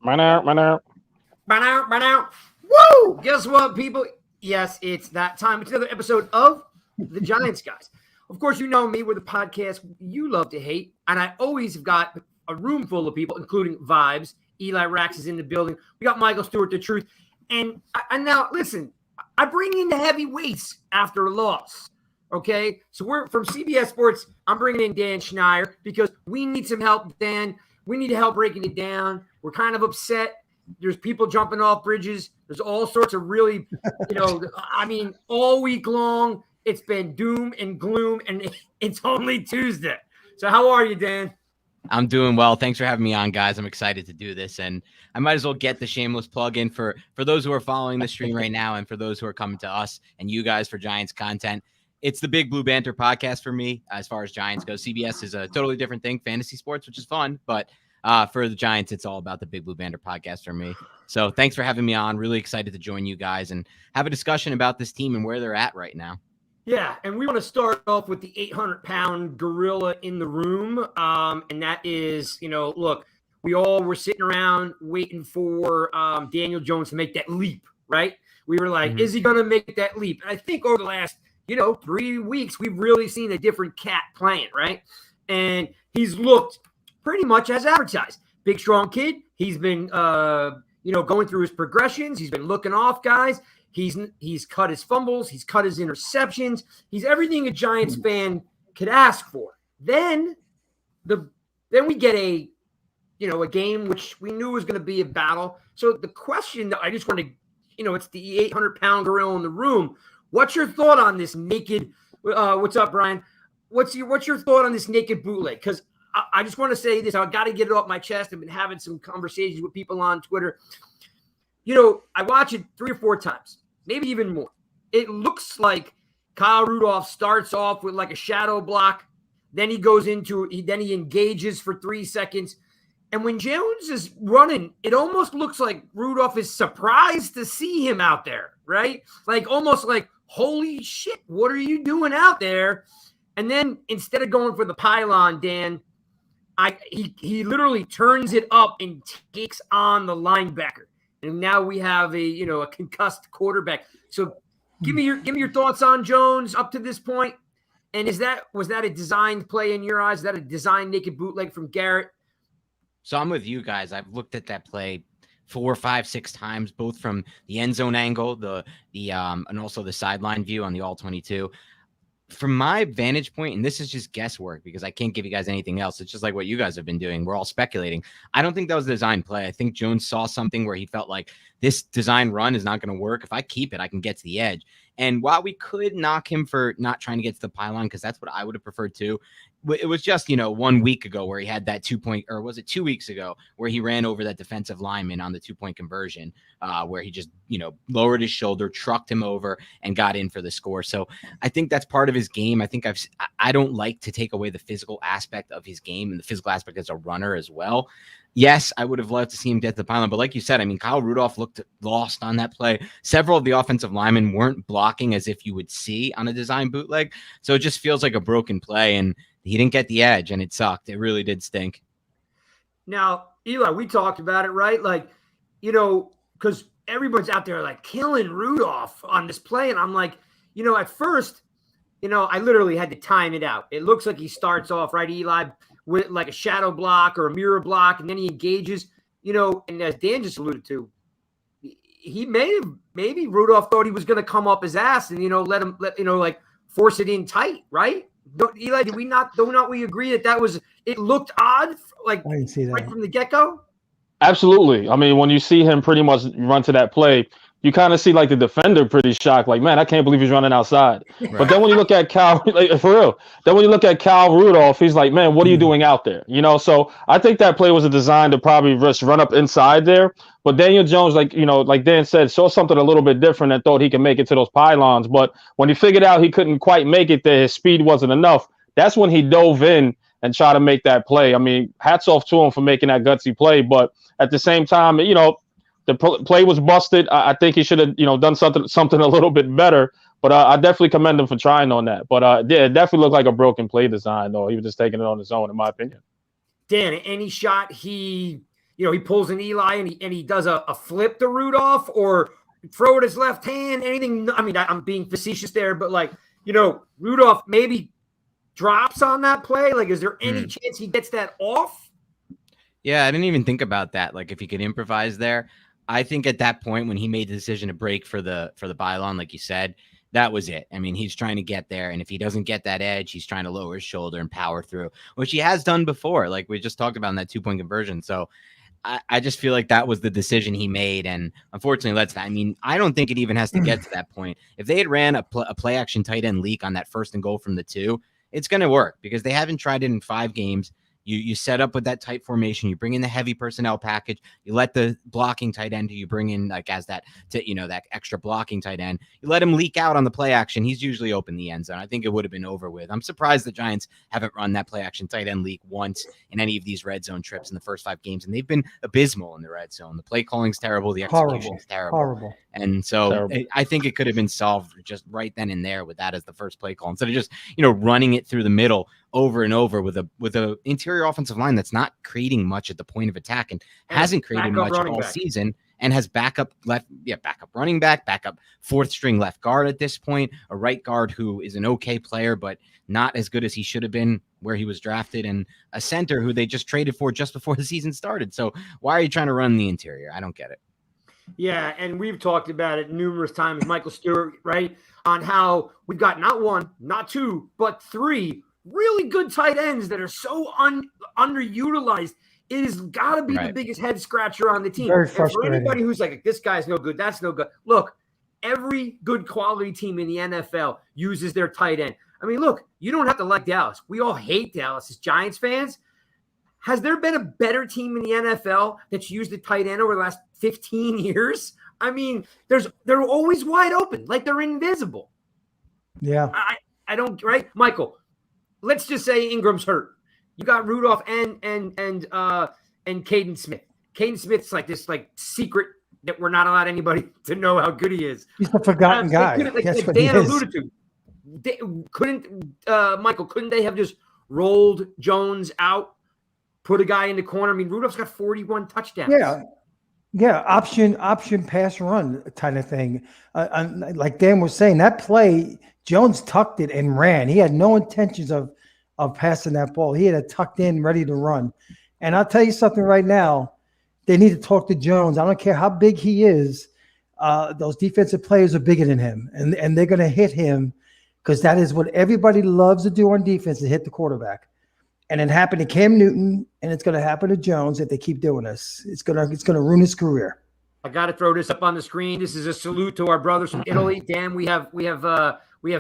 Bow now. Woo! Guess what, people? Yes, it's that time. It's another episode of The Giants Guys. Of course, you know me. We're the podcast you love to hate. And I always have got a room full of people, including Vibes. Eli Rax is in the building. We got Michael Stewart, The Truth. And now, listen, I bring in the heavyweights after a loss. Okay? So we're from CBS Sports. I'm bringing in Dan Schneier because we need some help, Dan. We need help breaking it down. We're kind of upset. There's people jumping off bridges. There's all sorts of really, all week long, it's been doom and gloom, and it's only Tuesday. So how are you, Dan? I'm doing well. Thanks for having me on, guys. I'm excited to do this, and I might as well get the shameless plug in for those who are following the stream right now and for those who are coming to us and you guys for Giants content. It's the Big Blue Banter podcast for me as far as Giants go. CBS is a totally different thing, fantasy sports, which is fun, but for the Giants, it's all about the Big Blue Banter podcast for me. So thanks for having me on. Really excited to join you guys and have a discussion about this team and where they're at right now. Yeah, and we want to start off with the 800-pound gorilla in the room, and that is, look, we all were sitting around waiting for Daniel Jones to make that leap, right? We were like, Is he going to make that leap? And I think over the last, 3 weeks, we've really seen a different cat playing, right? And he's looked pretty much as advertised. Big, strong kid. He's been, going through his progressions. He's been looking off guys. He's cut his fumbles. He's cut his interceptions. He's everything a Giants fan could ask for. Then we get a game which we knew was going to be a battle. So the question that I just want to, it's the 800-pound gorilla in the room. What's your thought on this naked? What's up, Brian? What's your thought on this naked bootleg? Because I just want to say this. I got to get it off my chest. I've been having some conversations with people on Twitter. I watch it 3 or 4 times, maybe even more. It looks like Kyle Rudolph starts off with like a shadow block. Then he goes then he engages for 3 seconds. And when Jones is running, it almost looks like Rudolph is surprised to see him out there, right? Like almost like, holy shit, what are you doing out there? And then instead of going for the pylon, Dan, he literally turns it up and takes on the linebacker. And now we have a concussed quarterback. So give me your thoughts on Jones up to this point. And was that a designed play in your eyes? Is that a designed naked bootleg from Garrett? So I'm with you guys. I've looked at that play 4, 5, 6 times, both from the end zone angle, the and also the sideline view on the all 22. From my vantage point, and this is just guesswork because I can't give you guys anything else. It's just like what you guys have been doing. We're all speculating. I don't think that was a design play. I think Jones saw something where he felt like this design run is not going to work. If I keep it, I can get to the edge. And while we could knock him for not trying to get to the pylon, because that's what I would have preferred to, it was just, 1 week ago where he had that 2-point, or was it 2 weeks ago where he ran over that defensive lineman on the 2-point conversion, where he just, lowered his shoulder, trucked him over and got in for the score. So I think that's part of his game. I think I don't like to take away the physical aspect of his game and the physical aspect as a runner as well. Yes, I would have loved to see him get to the pylon, but like you said, Kyle Rudolph looked lost on that play. Several of the offensive linemen weren't blocking as if you would see on a design bootleg. So it just feels like a broken play, and he didn't get the edge, and it sucked. It really did stink. Now, Eli, we talked about it, right? Like, because everyone's out there like killing Rudolph on this play. And I'm like, at first, I literally had to time it out. It looks like he starts off, right, Eli, with like a shadow block or a mirror block, and then he engages, and as Dan just alluded to, he maybe Rudolph thought he was going to come up his ass and, let force it in tight, right? Eli, do not we agree that it looked odd, like I didn't see that right from the get-go? Absolutely. When you see him pretty much run to that play, you kind of see like the defender pretty shocked, like, man, I can't believe he's running outside. Right. But then when you look at Cal, like, for real, then when you look at Cal Rudolph, he's like, man, what are you doing out there? So I think that play was a design to probably just run up inside there. But Daniel Jones, like Dan said, saw something a little bit different and thought he could make it to those pylons. But when he figured out he couldn't quite make it there, his speed wasn't enough. That's when he dove in and tried to make that play. Hats off to him for making that gutsy play. But at the same time, the play was busted. I think he should have, done something a little bit better. But I definitely commend him for trying on that. But yeah, it definitely looked like a broken play design, though. He was just taking it on his own, in my opinion. Dan, any shot he he pulls an Eli and he does a flip to Rudolph or throw it his left hand, anything. I mean, I'm being facetious there, but like, Rudolph maybe drops on that play. Like, is there any chance he gets that off? Yeah, I didn't even think about that. Like, if he could improvise there, I think at that point when he made the decision to break for the pylon, like you said, that was it. I mean, he's trying to get there, and if he doesn't get that edge, he's trying to lower his shoulder and power through, which he has done before, like we just talked about in that 2-point conversion. So I just feel like that was the decision he made, and unfortunately, I don't think it even has to get to that point. If they had ran a play action tight end leak on that 1st and goal from the 2, it's going to work because they haven't tried it in 5 games. You set up with that tight formation. You bring in the heavy personnel package. You let the blocking tight end who you bring in like as that extra blocking tight end. You let him leak out on the play action. He's usually open the end zone. I think it would have been over with. I'm surprised the Giants haven't run that play action tight end leak once in any of these red zone trips in the first 5 games, and they've been abysmal in the red zone. The play calling's terrible. The execution's terrible. Horrible. And so I think it could have been solved just right then and there with that as the first play call instead of just running it through the middle over and over with a interior offensive line that's not creating much at the point of attack and hasn't created much all season and has backup running back, backup 4th string left guard at this point, a right guard who is an okay player but not as good as he should have been where he was drafted, and a center who they just traded for just before the season started. So why are you trying to run the interior? I don't get it. Yeah, and we've talked about it numerous times, Michael Stewart, right, on how we've got not 1, not 2, but 3 really good tight ends that are so underutilized. It has got to be the biggest head scratcher on the team. Very and frustrating. for anybody who's like, this guy's no good, that's no good. Look, every good quality team in the NFL uses their tight end. I mean, look, you don't have to like Dallas. We all hate Dallas as Giants fans. Has there been a better team in the NFL that's used the tight end over the last 15 years? I mean, they're always wide open, like they're invisible. Yeah. I don't, right? Michael, let's just say Ingram's hurt. You got Rudolph and Caden Smith. Caden Smith's like this secret that we're not allowed anybody to know how good he is. He's a forgotten guy. That's what Dan he is. alluded to. Michael, couldn't they have just rolled Jones out, put a guy in the corner? I mean, Rudolph's got 41 touchdowns. Yeah. Option pass run kind of thing. Like Dan was saying, that play, Jones tucked it and ran. He had no intentions of passing that ball. He had it tucked in, ready to run. And I'll tell you something right now. They need to talk to Jones. I don't care how big he is. Those defensive players are bigger than him, and they're going to hit him because that is what everybody loves to do on defense, is hit the quarterback. And it happened to Cam Newton, and it's going to happen to Jones if they keep doing this. It's going to ruin his career. I got to throw this up on the screen. This is a salute to our brothers from Italy. Dan, we have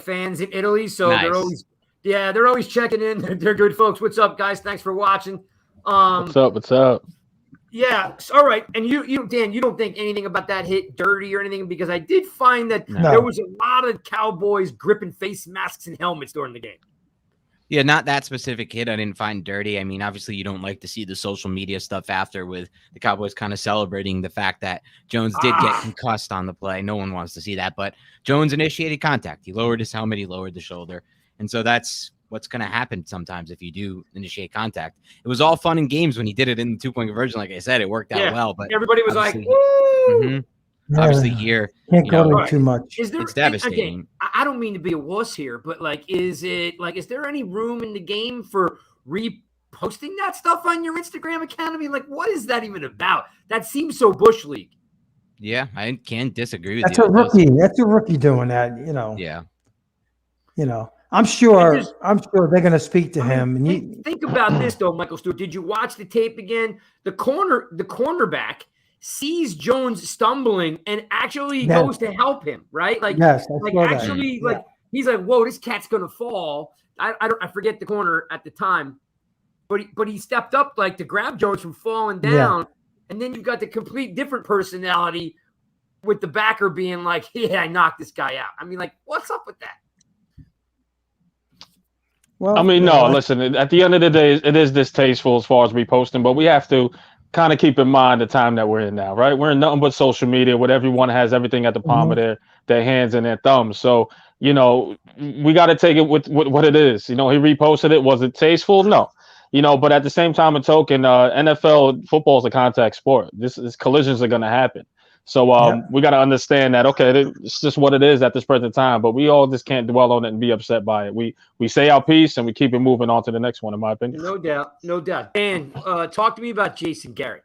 fans in Italy, so nice. they're always checking in. They're good folks. What's up, guys? Thanks for watching. What's up? Yeah. All right. And you, Dan, you don't think anything about that hit dirty or anything? Because I did find that there was a lot of Cowboys gripping face masks and helmets during the game. Yeah, not that specific hit I didn't find dirty. I mean, obviously you don't like to see the social media stuff after with the Cowboys kind of celebrating the fact that Jones did get concussed on the play. No one wants to see that, but Jones initiated contact. He lowered his helmet, he lowered the shoulder. And so that's what's going to happen sometimes if you do initiate contact. It was all fun and games when he did it in the 2-point conversion. Like I said, it worked out well, but everybody was like, woo! Obviously here, can't go too much. It's devastating. Again, I don't mean to be a wuss here, but is there any room in the game for reposting that stuff on your Instagram account? I mean, what is that even about? That seems so Bush League. Yeah, I can't disagree with That's you. That's a rookie doing that, Yeah. I'm sure they're going to speak to him. And think about this though, Michael Stewart. Did you watch the tape again? The cornerback sees Jones stumbling and actually goes to help him, right? He's like, whoa, this cat's gonna fall. I forget the corner at the time, but he stepped up to grab Jones from falling down, and then you've got the complete different personality with the backer being like, yeah, I knocked this guy out. I mean, what's up with that? Well, I mean, no, listen, at the end of the day, it is distasteful as far as reposting, but we have to kind of keep in mind the time that we're in now, right? We're in nothing but social media, where everyone has everything at the palm of their hands and their thumbs. So, we got to take it with what it is. He reposted it. Was it tasteful? No. But at the same time and token, NFL football is a contact sport. This collisions are going to happen. So we got to understand that, okay, it's just what it is at this present time, but we all just can't dwell on it and be upset by it. We say our piece and we keep it moving on to the next one, in my opinion. No doubt. No doubt. Dan, talk to me about Jason Garrett.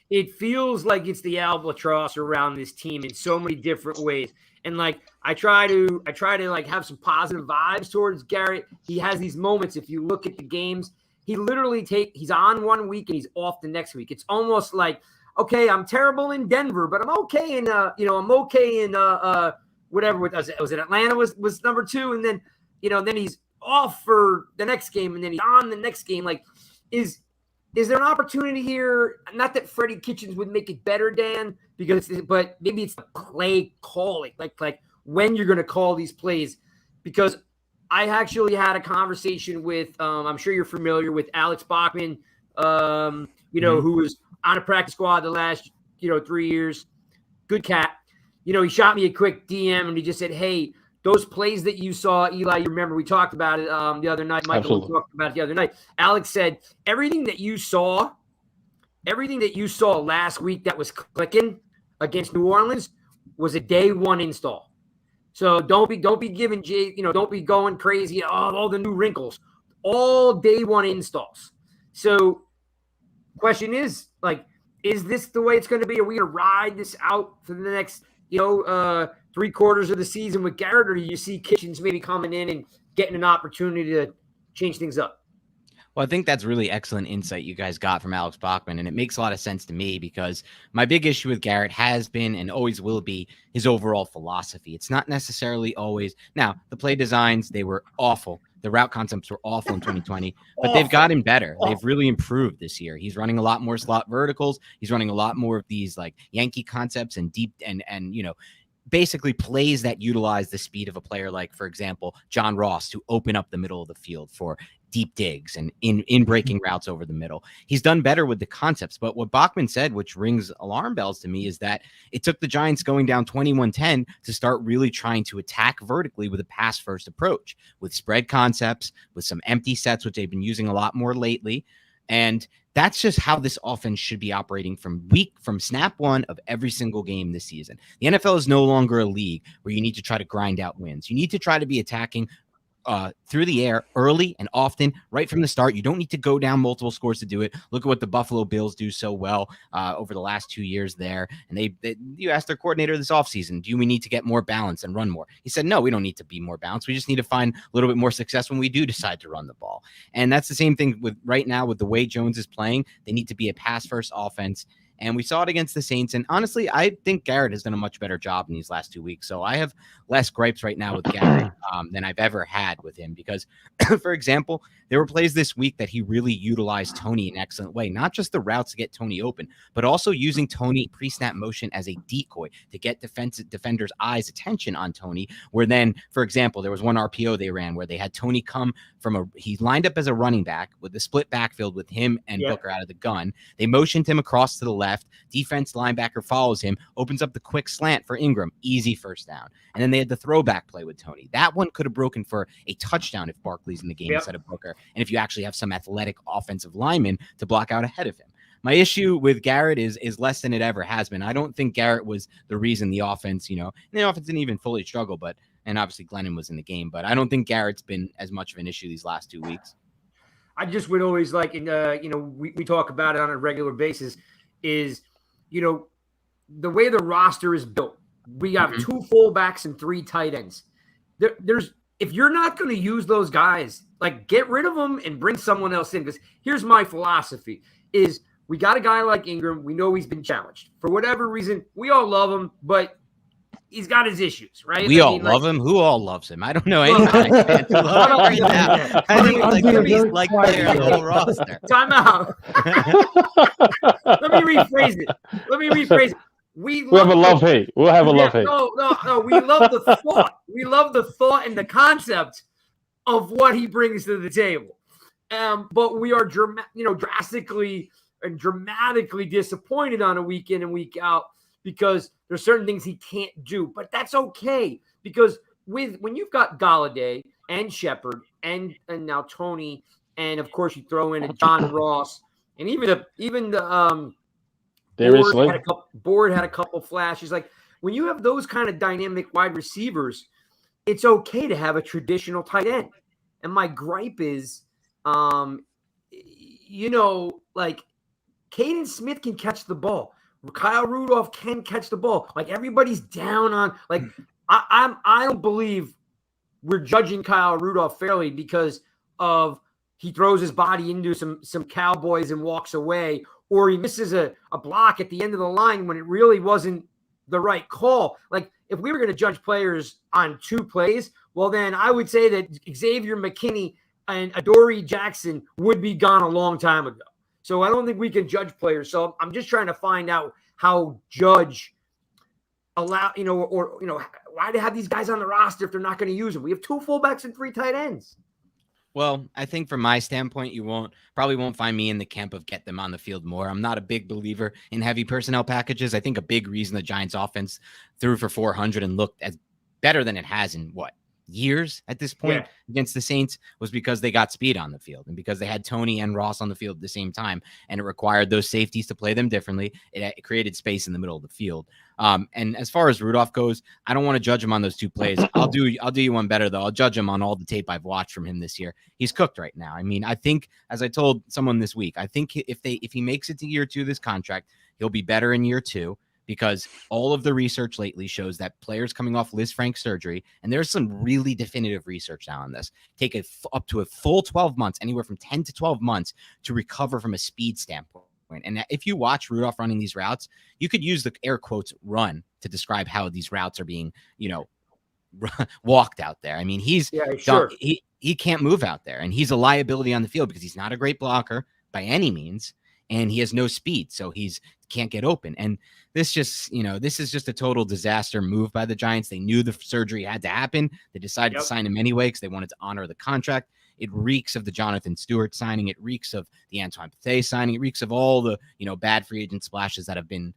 It feels like it's the albatross around this team in so many different ways. And like, I try to like have some positive vibes towards Garrett. He has these moments. If you look at the games, he literally he's on one week and he's off the next week. It's almost like, okay, I'm terrible in Denver, but I'm okay in I'm okay in whatever was it Atlanta was number 2, and then then he's off for the next game and then he's on the next game. Like, is there an opportunity here? Not that Freddie Kitchens would make it better, Dan, but maybe it's the play calling, like when you're going to call these plays, because I actually had a conversation with I'm sure you're familiar with Alex Bachman, who was on a practice squad the last, 3 years. Good cat. He shot me a quick DM and he just said, hey, those plays that you saw, Eli, you remember we talked about it the other night. Michael, Absolutely. we talked about it the other night. Alex said, everything that you saw last week that was clicking against New Orleans was a day one install. So don't be giving don't be going crazy. All the new wrinkles, all day one installs. So question is, like, is this the way it's going to be? Are we going to ride this out for the next, 3 quarters of the season with Garrett, or do you see Kitchens maybe coming in and getting an opportunity to change things up? Well, I think that's really excellent insight you guys got from Alex Bachman, and it makes a lot of sense to me because my big issue with Garrett has been and always will be his overall philosophy. It's not necessarily always – now, the play designs, they were awful. The route concepts were awful in 2020, but they've gotten better. They've really improved this year. He's running a lot more slot verticals. He's running a lot more of these like Yankee concepts and deep and basically plays that utilize the speed of a player like, for example, John Ross, to open up the middle of the field for deep digs and in breaking routes over the middle. He's done better with the concepts. But what Bachman said, which rings alarm bells to me, is that it took the Giants going down 21-10 to start really trying to attack vertically with a pass first approach, with spread concepts, with some empty sets, which they've been using a lot more lately. And that's just how this offense should be operating from snap one of every single game this season. The NFL is no longer a league where you need to try to grind out wins. You need to try to be attacking through the air early and often, right from the start. You don't need to go down multiple scores to do it. Look at what the Buffalo Bills do so well over the last 2 years there. And you asked their coordinator this offseason, do we need to get more balance and run more? He said, no, we don't need to be more balanced. We just need to find a little bit more success when we do decide to run the ball. And that's the same thing with right now with the way Jones is playing. They need to be a pass first offense. And we saw it against the Saints. And honestly, I think Garrett has done a much better job in these last 2 weeks. So I have less gripes right now with Garrett than I've ever had with him. Because, for example, there were plays this week that he really utilized Tony in an excellent way. Not just the routes to get Tony open, but also using Tony pre-snap motion as a decoy to get defenders' eyes' attention on Tony. Where then, for example, there was one RPO they ran where they had Tony come he lined up as a running back with the split backfield with him and Booker out of the gun. They motioned him across to the left. Defense linebacker follows him, opens up the quick slant for Ingram. Easy first down. And then they had the throwback play with Tony. That one could have broken for a touchdown if Barkley's in the game instead of Booker. And if you actually have some athletic offensive lineman to block out ahead of him. My issue with Garrett is less than it ever has been. I don't think Garrett was the reason the offense, and the offense didn't even fully struggle, and obviously Glennon was in the game, but I don't think Garrett's been as much of an issue these last 2 weeks. I just would always like, we talk about it on a regular basis, is, the way the roster is built. We have 2 fullbacks and 3 tight ends. If you're not going to use those guys, like, get rid of them and bring someone else in. Because here's my philosophy is we got a guy like Ingram. We know he's been challenged for whatever reason. We all love him, but he's got his issues, right? We all love him. Who all loves him? I don't know anybody who loves him right now. I think the least liked player on the whole roster. Time out. Let me rephrase it. We have a love-hate. We'll have a love-hate. No. We love the thought. We love the thought and the concept of what he brings to the table. But we are drastically and dramatically disappointed on a week in and week out because there's certain things he can't do. But that's okay because when you've got Galladay and Shepard and now Tony and of course you throw in a John Ross, and even the Darius Slay. Board had a couple flashes. Like when you have those kind of dynamic wide receivers, it's okay to have a traditional tight end. And my gripe is, like Caden Smith can catch the ball. Kyle Rudolph can catch the ball. Like everybody's down on. Like I don't believe we're judging Kyle Rudolph fairly because of he throws his body into some Cowboys and walks away, or he misses a block at the end of the line when it really wasn't the right call. Like if we were going to judge players on 2 plays, well then I would say that Xavier McKinney and Adoree Jackson would be gone a long time ago. So I don't think we can judge players. So I'm just trying to find out how judge why to have these guys on the roster if they're not going to use them. We have 2 fullbacks and 3 tight ends. Well, I think from my standpoint, you probably won't find me in the camp of get them on the field more. I'm not a big believer in heavy personnel packages. I think a big reason the Giants offense threw for 400 and looked as better than it has in years at this point against the Saints was because they got speed on the field and because they had Tony and Ross on the field at the same time, and it required those safeties to play them differently. It created space in the middle of the field. And as far as Rudolph goes, I don't want to judge him on those 2 plays. I'll do you one better though. I'll judge him on all the tape I've watched from him this year. He's cooked right now. I mean, I think, as I told someone this week, I think if he makes it to year 2 of this contract, he'll be better in year 2. Because all of the research lately shows that players coming off Liz Frank surgery, and there's some really definitive research now on this, take up to a full 12 months, anywhere from 10 to 12 months to recover from a speed standpoint. And if you watch Rudolph running these routes, you could use the air quotes run to describe how these routes are being, walked out there. I mean, he can't move out there, and he's a liability on the field because he's not a great blocker by any means, and he has no speed, so he's can't get open. And this is just a total disaster move by the Giants. They knew the surgery had to happen. They decided to sign him anyway because they wanted to honor the contract. It reeks of the Jonathan Stewart signing. It reeks of the Antoine Bethea signing. It reeks of all the, bad free agent splashes that have been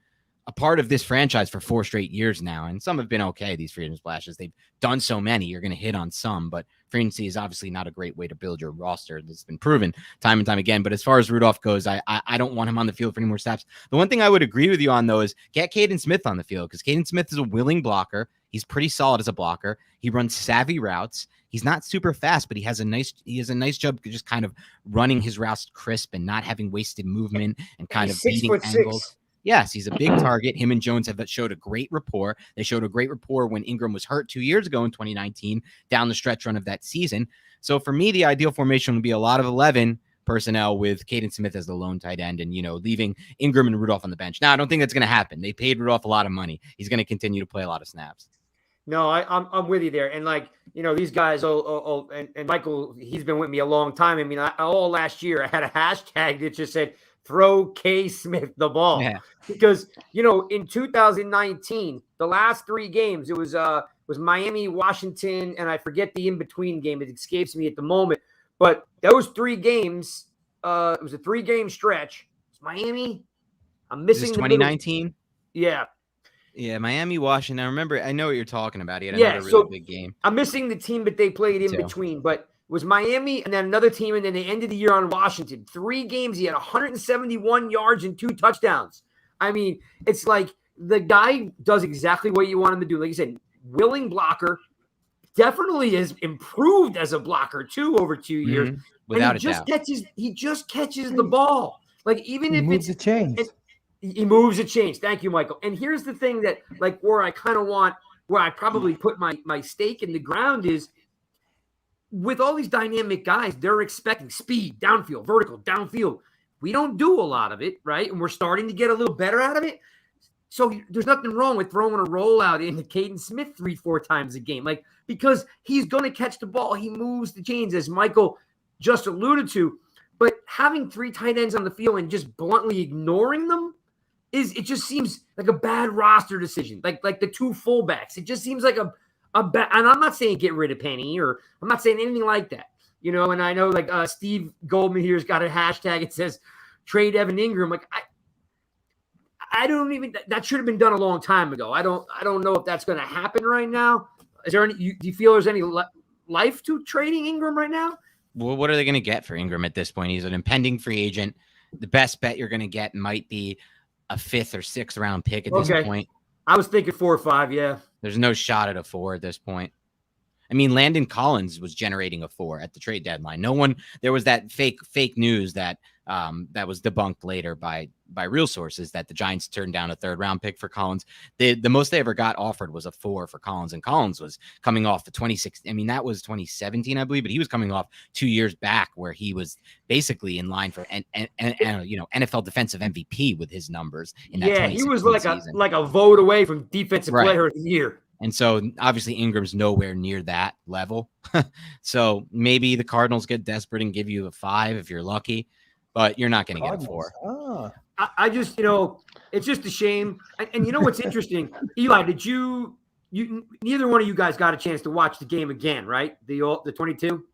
a part of this franchise for 4 straight years now. And some have been okay, these free agent splashes. They've done so many. You're going to hit on some, but free agency is obviously not a great way to build your roster. That's been proven time and time again. But as far as Rudolph goes, I don't want him on the field for any more snaps. The one thing I would agree with you on, though, is get Caden Smith on the field, because Caden Smith is a willing blocker. He's pretty solid as a blocker. He runs savvy routes. He's not super fast, but he has a nice job just kind of running his routes crisp and not having wasted movement and kind of beating angles. Yes, he's a big target. Him and Jones have showed a great rapport. They showed a great rapport when Ingram was hurt 2 years ago in 2019 down the stretch run of that season. So for me, the ideal formation would be a lot of 11 personnel with Caden Smith as the lone tight end and, leaving Ingram and Rudolph on the bench. Now, I don't think that's going to happen. They paid Rudolph a lot of money. He's going to continue to play a lot of snaps. No, I'm with you there. And these guys, and Michael, he's been with me a long time. I mean, all last year I had a hashtag that just said, throw K. Smith the ball. Yeah. Because, in 2019, the last 3 games, it was Miami, Washington, and I forget the in-between game. It escapes me at the moment. But those 3 games, it was a 3-game stretch. It's Miami. I'm missing 2019? Yeah. Yeah, Miami, Washington. I know what you're talking about. He had another really big game. I'm missing the team that they played in between, but it was Miami and then another team, and then they ended the year on Washington. 3 games, he had 171 yards and 2 touchdowns. I mean, it's like the guy does exactly what you want him to do. Like you said, willing blocker, definitely has improved as a blocker too over 2 years. Without a doubt. He just catches the ball. Like even if moves the chains. He moves the chains. Thank you, Michael. And here's the thing that where I probably put my stake in the ground is with all these dynamic guys, they're expecting speed, downfield, vertical, downfield. We don't do a lot of it, right? And we're starting to get a little better out of it. So there's nothing wrong with throwing a rollout into Caden Smith 3-4 times a game, because he's going to catch the ball. He moves the chains, as Michael just alluded to. But having 3 tight ends on the field and just bluntly ignoring them, it just seems like a bad roster decision. Like the 2 fullbacks. It just seems like a bad, and I'm not saying get rid of Penny, or I'm not saying anything like that. And I know Steve Goldman here's got a hashtag. It says trade Evan Ingram. I don't even, that should have been done a long time ago. I don't know if that's going to happen right now. Is there do you feel there's any life to trading Ingram right now? well, what are they going to get for Ingram at this point? He's an impending free agent. The best bet you're going to get might be a 5th or 6th round pick at this point. I was thinking 4 or 5. Yeah. There's no shot at a 4 at this point. I mean, Landon Collins was generating a 4 at the trade deadline. There was that fake news that that was debunked later by real sources that the Giants turned down a 3rd round pick for Collins. The most they ever got offered was a 4 for Collins, and Collins was coming off the 2016. I mean, that was 2017, I believe, but he was coming off 2 years back where he was basically in line for NFL defensive MVP with his numbers in that. Yeah, he was like a vote away from defensive player of the year. And so obviously Ingram's nowhere near that level. So maybe the Cardinals get desperate and give you a 5 if you're lucky, but you're not going to get a 4. I just, it's just a shame. And you know what's interesting? Eli, did you neither one of you guys got a chance to watch the game again, right? The 22?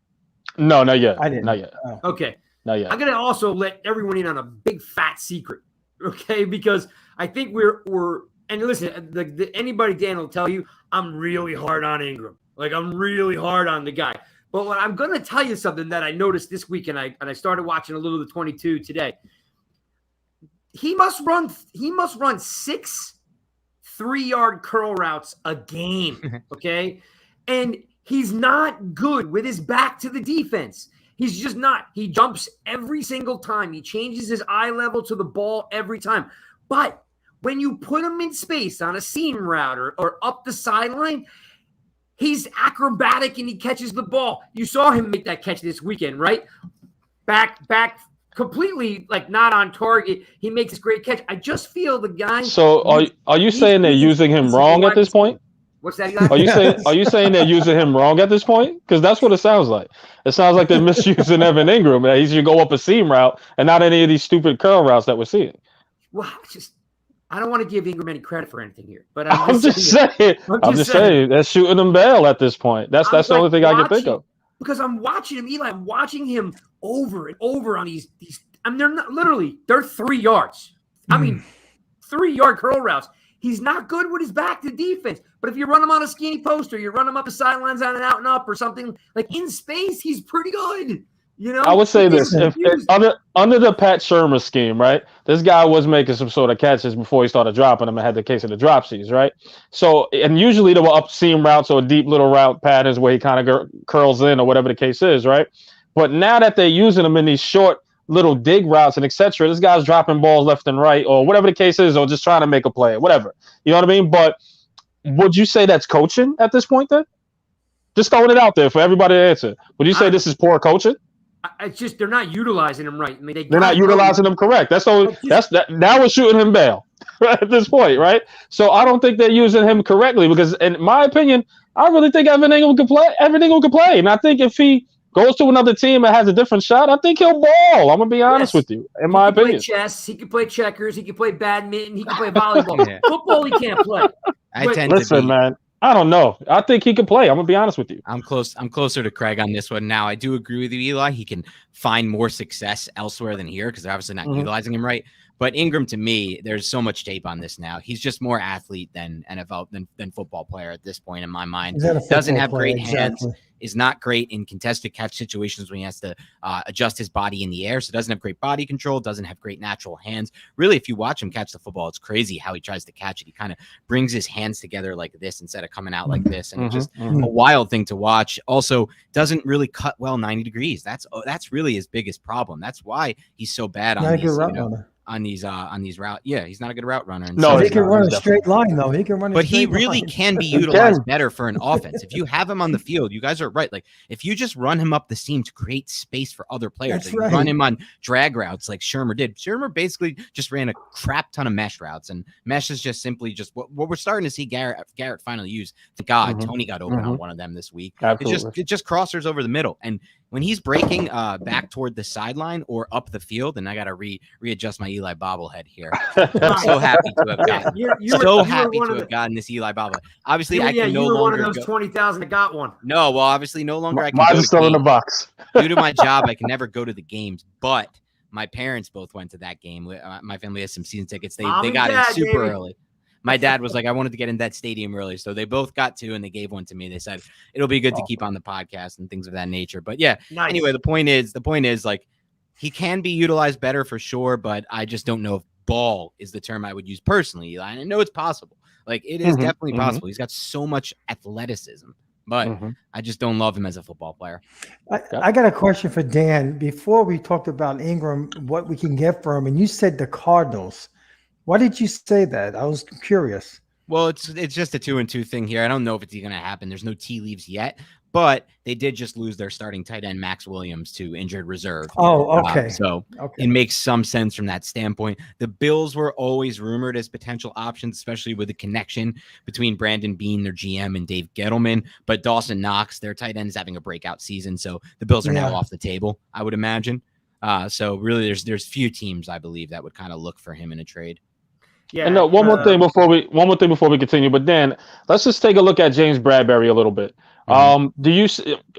No, not yet. I didn't. Not yet. Okay. Not yet. I'm going to also let everyone in on a big fat secret, okay? Because I think we're and listen, anybody, Dan, will tell you, I'm really hard on Ingram. Like, I'm really hard on the guy. But what I'm going to tell you something that I noticed this week, and I started watching a little of the 22 today. He must run 6 3-yard curl routes a game, okay? And he's not good with his back to the defense. He's just not. He jumps every single time. He changes his eye level to the ball every time. But when you put him in space on a seam route or up the sideline, he's acrobatic and he catches the ball. You saw him make that catch this weekend, right? Back completely like not on target. He makes this great catch. I just feel the guy. So are you saying they're using him wrong at this point? What's that? Are you saying they're using him wrong at this point? Because that's what it sounds like. It sounds like they're misusing Evan Ingram. He should go up a seam route and not any of these stupid curl routes that we're seeing. Well, I don't want to give Ingram any credit for anything here, but I'm just saying they're shooting him bail at this point. That's the only thing I can think of. Because I'm watching him, Eli. I'm watching him over and over on these. I mean, they're 3 yards. I mean, 3-yard curl routes. He's not good with his back to defense. But if you run him on a skinny post or you run him up the sidelines on an out and up or something like in space, he's pretty good. I would say this: if under the Pat Shurmur scheme, right? This guy was making some sort of catches before he started dropping them and had the case of the dropsies, right? So, and usually there were up seam routes or deep little route patterns where he kind of curls in or whatever the case is, right? But now that they're using him in these short little dig routes and etc., this guy's dropping balls left and right or whatever the case is, or just trying to make a play, whatever. You know what I mean? But would you say that's coaching at this point? Then, just throwing it out there for everybody to answer. Would you say this is poor coaching? It's just they're not utilizing him right. I mean, they're not utilizing him correct. Now we're shooting him bail at this point, right? So I don't think they're using him correctly because, in my opinion, I really think Evan Ingram could play. And I think if he goes to another team and has a different shot, I think he'll ball. I'm gonna be honest with you. In my opinion, he can play chess, he can play checkers, he can play badminton, he can play volleyball. Yeah. Football, he can't play. Listen, man. I don't know. I think he can play. I'm gonna be honest with you. I'm closer to Craig on this one now. I do agree with you, Eli. He can find more success elsewhere than here because they're obviously not utilizing him right. But Ingram, to me, there's so much tape on this now. He's just more athlete than NFL than football player at this point in my mind. Doesn't have great hands. Is not great in contested catch situations when he has to adjust his body in the air. So doesn't have great body control, doesn't have great natural hands. Really, if you watch him catch the football, it's crazy how he tries to catch it. He kind of brings his hands together like this instead of coming out like this. And it's just a wild thing to watch. Also, doesn't really cut well 90 degrees. That's really his biggest problem. That's why he's so bad on these on these route. Yeah, he's not a good route runner. And no, he can run a straight line though. He can run. But he really can be utilized better for an offense. If you have him on the field, you guys are right. Like if you just run him up the seam to create space for other players, like run him on drag routes like Shurmur did. Shurmur basically just ran a crap ton of mesh routes, and mesh is just simply just what we're starting to see Garrett finally use. Thank God Tony got open on one of them this week. Absolutely. It just crossers over the middle, and when he's breaking back toward the sideline or up the field, and I got to readjust my Eli bobblehead here. I'm so happy to have gotten this Eli bobblehead. Obviously, I can no longer. One of those 20,000 that got one. No, well, obviously, no longer I can. Mine's still in the box. Due to my job, I can never go to the games, but my parents both went to that game. My family has some season tickets. They got in super early. my dad was like, I wanted to get in that stadium early. So they both got two and they gave one to me. They said, it'll be good to keep on the podcast and things of that nature. But yeah, Nice. Anyway, the point is like, he can be utilized better for sure, but I just don't know if ball is the term I would use personally, Eli. And I know it's possible. Like, it is definitely possible. He's got so much athleticism, but I just don't love him as a football player. I got a question for Dan. Before we talked about Ingram, what we can get for him, and you said the Cardinals. Why did you say that? I was curious. Well, it's just a 2-2 thing here. I don't know if it's going to happen. There's no tea leaves yet, but they did just lose their starting tight end, Max Williams, to injured reserve. Oh, okay. So it makes some sense from that standpoint. The Bills were always rumored as potential options, especially with the connection between Brandon Beane, their GM, and Dave Gettleman. But Dawson Knox, their tight end, is having a breakout season. So the Bills are now off the table, I would imagine. So really, there's few teams, I believe, that would kind of look for him in a trade. Yeah. And one more thing before we continue. But Dan, let's just take a look at James Bradbury a little bit. Do you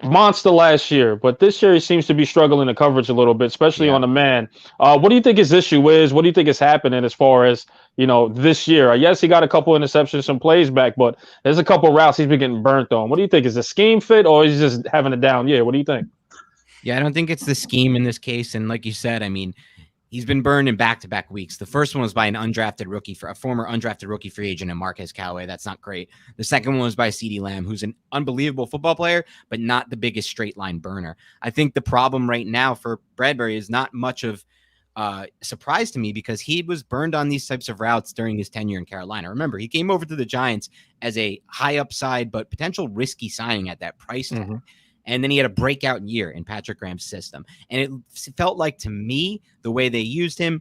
monster last year, but this year he seems to be struggling in coverage a little bit, especially on the man. What do you think his issue is? What do you think is happening as far as this year? Yes, he got a couple interceptions, some plays back, but there's a couple routes he's been getting burnt on. What do you think? Is the scheme fit, or is he just having a down year? What do you think? Yeah, I don't think it's the scheme in this case, and like you said, I mean, he's been burned in back-to-back weeks. The first one was by a former undrafted rookie free agent in Marquez Callaway. That's not great. The second one was by CeeDee Lamb, who's an unbelievable football player, but not the biggest straight-line burner. I think the problem right now for Bradbury is not much of surprise to me because he was burned on these types of routes during his tenure in Carolina. Remember, he came over to the Giants as a high upside but potential risky signing at that price tag. And then he had a breakout year in Patrick Graham's system. And it felt like, to me, the way they used him,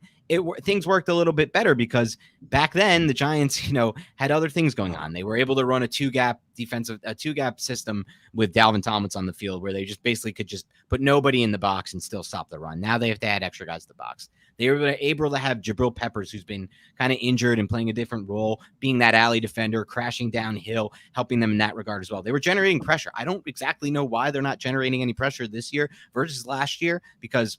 things worked a little bit better because back then the Giants, had other things going on. They were able to run a two-gap system with Dalvin Tomlinson on the field where they just basically could just put nobody in the box and still stop the run. Now they have to add extra guys to the box. They were able to have Jabril Peppers, who's been kind of injured and playing a different role, being that alley defender, crashing downhill, helping them in that regard as well. They were generating pressure. I don't exactly know why they're not generating any pressure this year versus last year because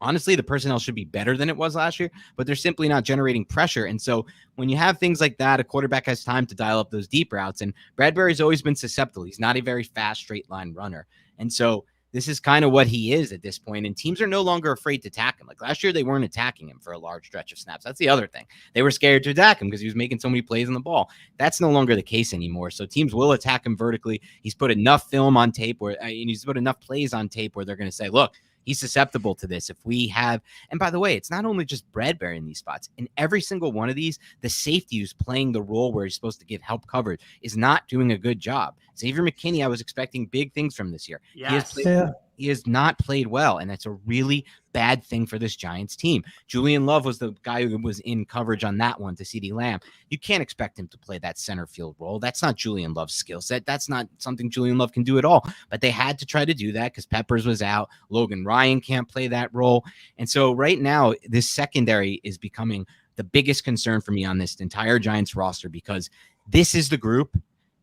honestly, the personnel should be better than it was last year, but they're simply not generating pressure. And so when you have things like that, a quarterback has time to dial up those deep routes. And Bradbury's always been susceptible. He's not a very fast straight line runner. And so this is kind of what he is at this point, and teams are no longer afraid to attack him. Like last year, they weren't attacking him for a large stretch of snaps. That's the other thing. They were scared to attack him because he was making so many plays on the ball. That's no longer the case anymore. So teams will attack him vertically. He's put enough film on tape and he's put enough plays on tape where they're going to say, look, he's susceptible to this. If we have, and by the way, it's not only just Bradbury in these spots. In every single one of these, the safety who's playing the role where he's supposed to give help coverage is not doing a good job. Xavier McKinney, I was expecting big things from this year. Yes. He has not played well, and that's a really bad thing for this Giants team. Julian Love was the guy who was in coverage on that one to CeeDee Lamb. You can't expect him to play that center field role. That's not Julian Love's skill set. That's not something Julian Love can do at all. But they had to try to do that because Peppers was out. Logan Ryan can't play that role. And so right now, this secondary is becoming the biggest concern for me on this entire Giants roster because this is the group.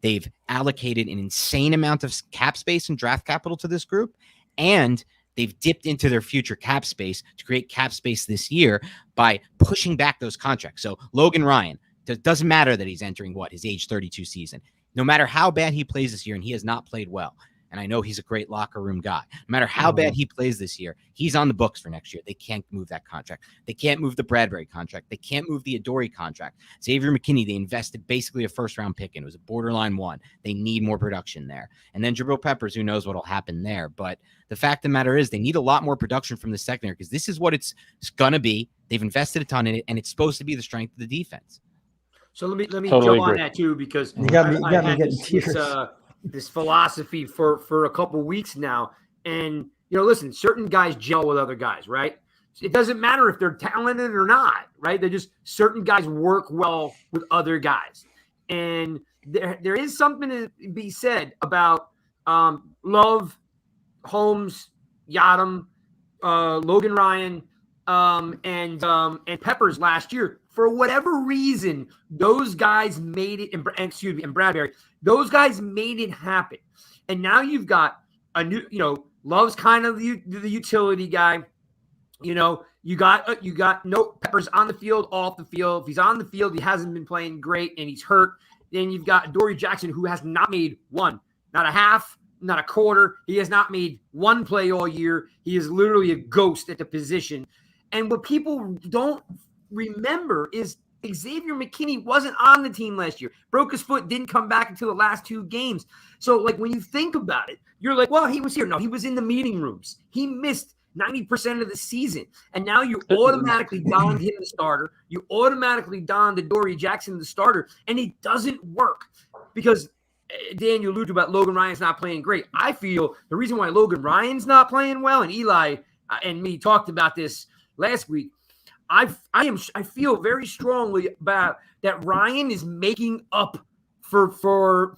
They've allocated an insane amount of cap space and draft capital to this group. And they've dipped into their future cap space to create cap space this year by pushing back those contracts. So Logan Ryan, it doesn't matter that he's entering his age 32 season. No matter how bad he plays this year, and he has not played well, and I know he's a great locker room guy. No matter how bad he plays this year, he's on the books for next year. They can't move that contract. They can't move the Bradbury contract. They can't move the Adoree contract. Xavier McKinney, they invested basically a first-round pick in. It was a borderline one. They need more production there. And then Jabril Peppers, who knows what will happen there. But the fact of the matter is they need a lot more production from the secondary because this is what it's going to be. They've invested a ton in it, and it's supposed to be the strength of the defense. So let me Totally jump on agree. that too because You got me I had getting tears. this philosophy for a couple weeks now, and listen, certain guys gel with other guys, right? It doesn't matter if they're talented or not, right? They're just certain guys work well with other guys, and there is something to be said about Love, Holmes, Yadam, Logan Ryan, and Peppers last year. For whatever reason, those guys made it, and Bradbury, those guys made it happen. And now you've got a new, Love's kind of the utility guy. You know, you got no Peppers on the field, off the field. If he's on the field, he hasn't been playing great and he's hurt. Then you've got Dory Jackson, who has not made one, not a half, not a quarter. He has not made one play all year. He is literally a ghost at the position. And what people don't remember is Xavier McKinney wasn't on the team last year. Broke his foot, didn't come back until the last 2 games. So, like, when you think about it, you're like, well, he was here. No, he was in the meeting rooms. He missed 90% of the season. And now you automatically donned him the starter. You automatically donned Dory Jackson the starter. And it doesn't work because Dan, you alluded about Logan Ryan's not playing great. I feel the reason why Logan Ryan's not playing well, and Eli and me talked about this last week, I feel very strongly about that Ryan is making up for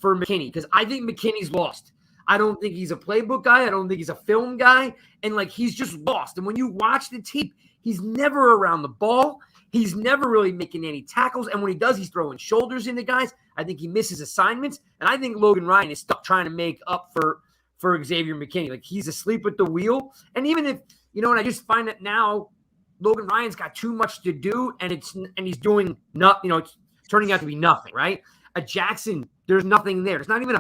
McKinney, because I think McKinney's lost. I don't think he's a playbook guy. I don't think he's a film guy. And like, he's just lost. And when you watch the tape, he's never around the ball. He's never really making any tackles. And when he does, he's throwing shoulders into guys. I think he misses assignments. And I think Logan Ryan is stuck trying to make up for Xavier McKinney. Like, he's asleep at the wheel. And even if, and I just find that now Logan Ryan's got too much to do, and he's doing nothing, it's turning out to be nothing, right? A Jackson, there's nothing there. It's not even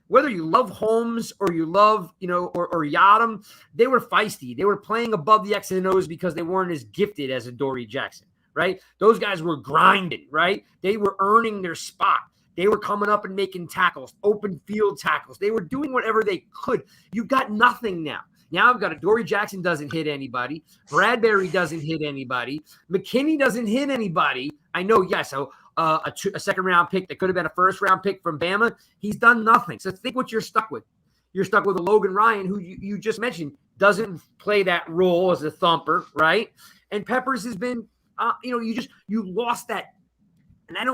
whether you love Holmes or you love, or Yadam, they were feisty. They were playing above the X and O's because they weren't as gifted as a Dory Jackson, right? Those guys were grinding, right? They were earning their spot. They were coming up and making tackles, open field tackles. They were doing whatever they could. You've got nothing now. Now I've got a Dory Jackson doesn't hit anybody. Bradbury doesn't hit anybody. McKinney doesn't hit anybody. I know, yes, a second-round pick that could have been a first-round pick from Bama. He's done nothing. So think what you're stuck with. You're stuck with a Logan Ryan, who you just mentioned doesn't play that role as a thumper, right? And Peppers has been, you lost that. And I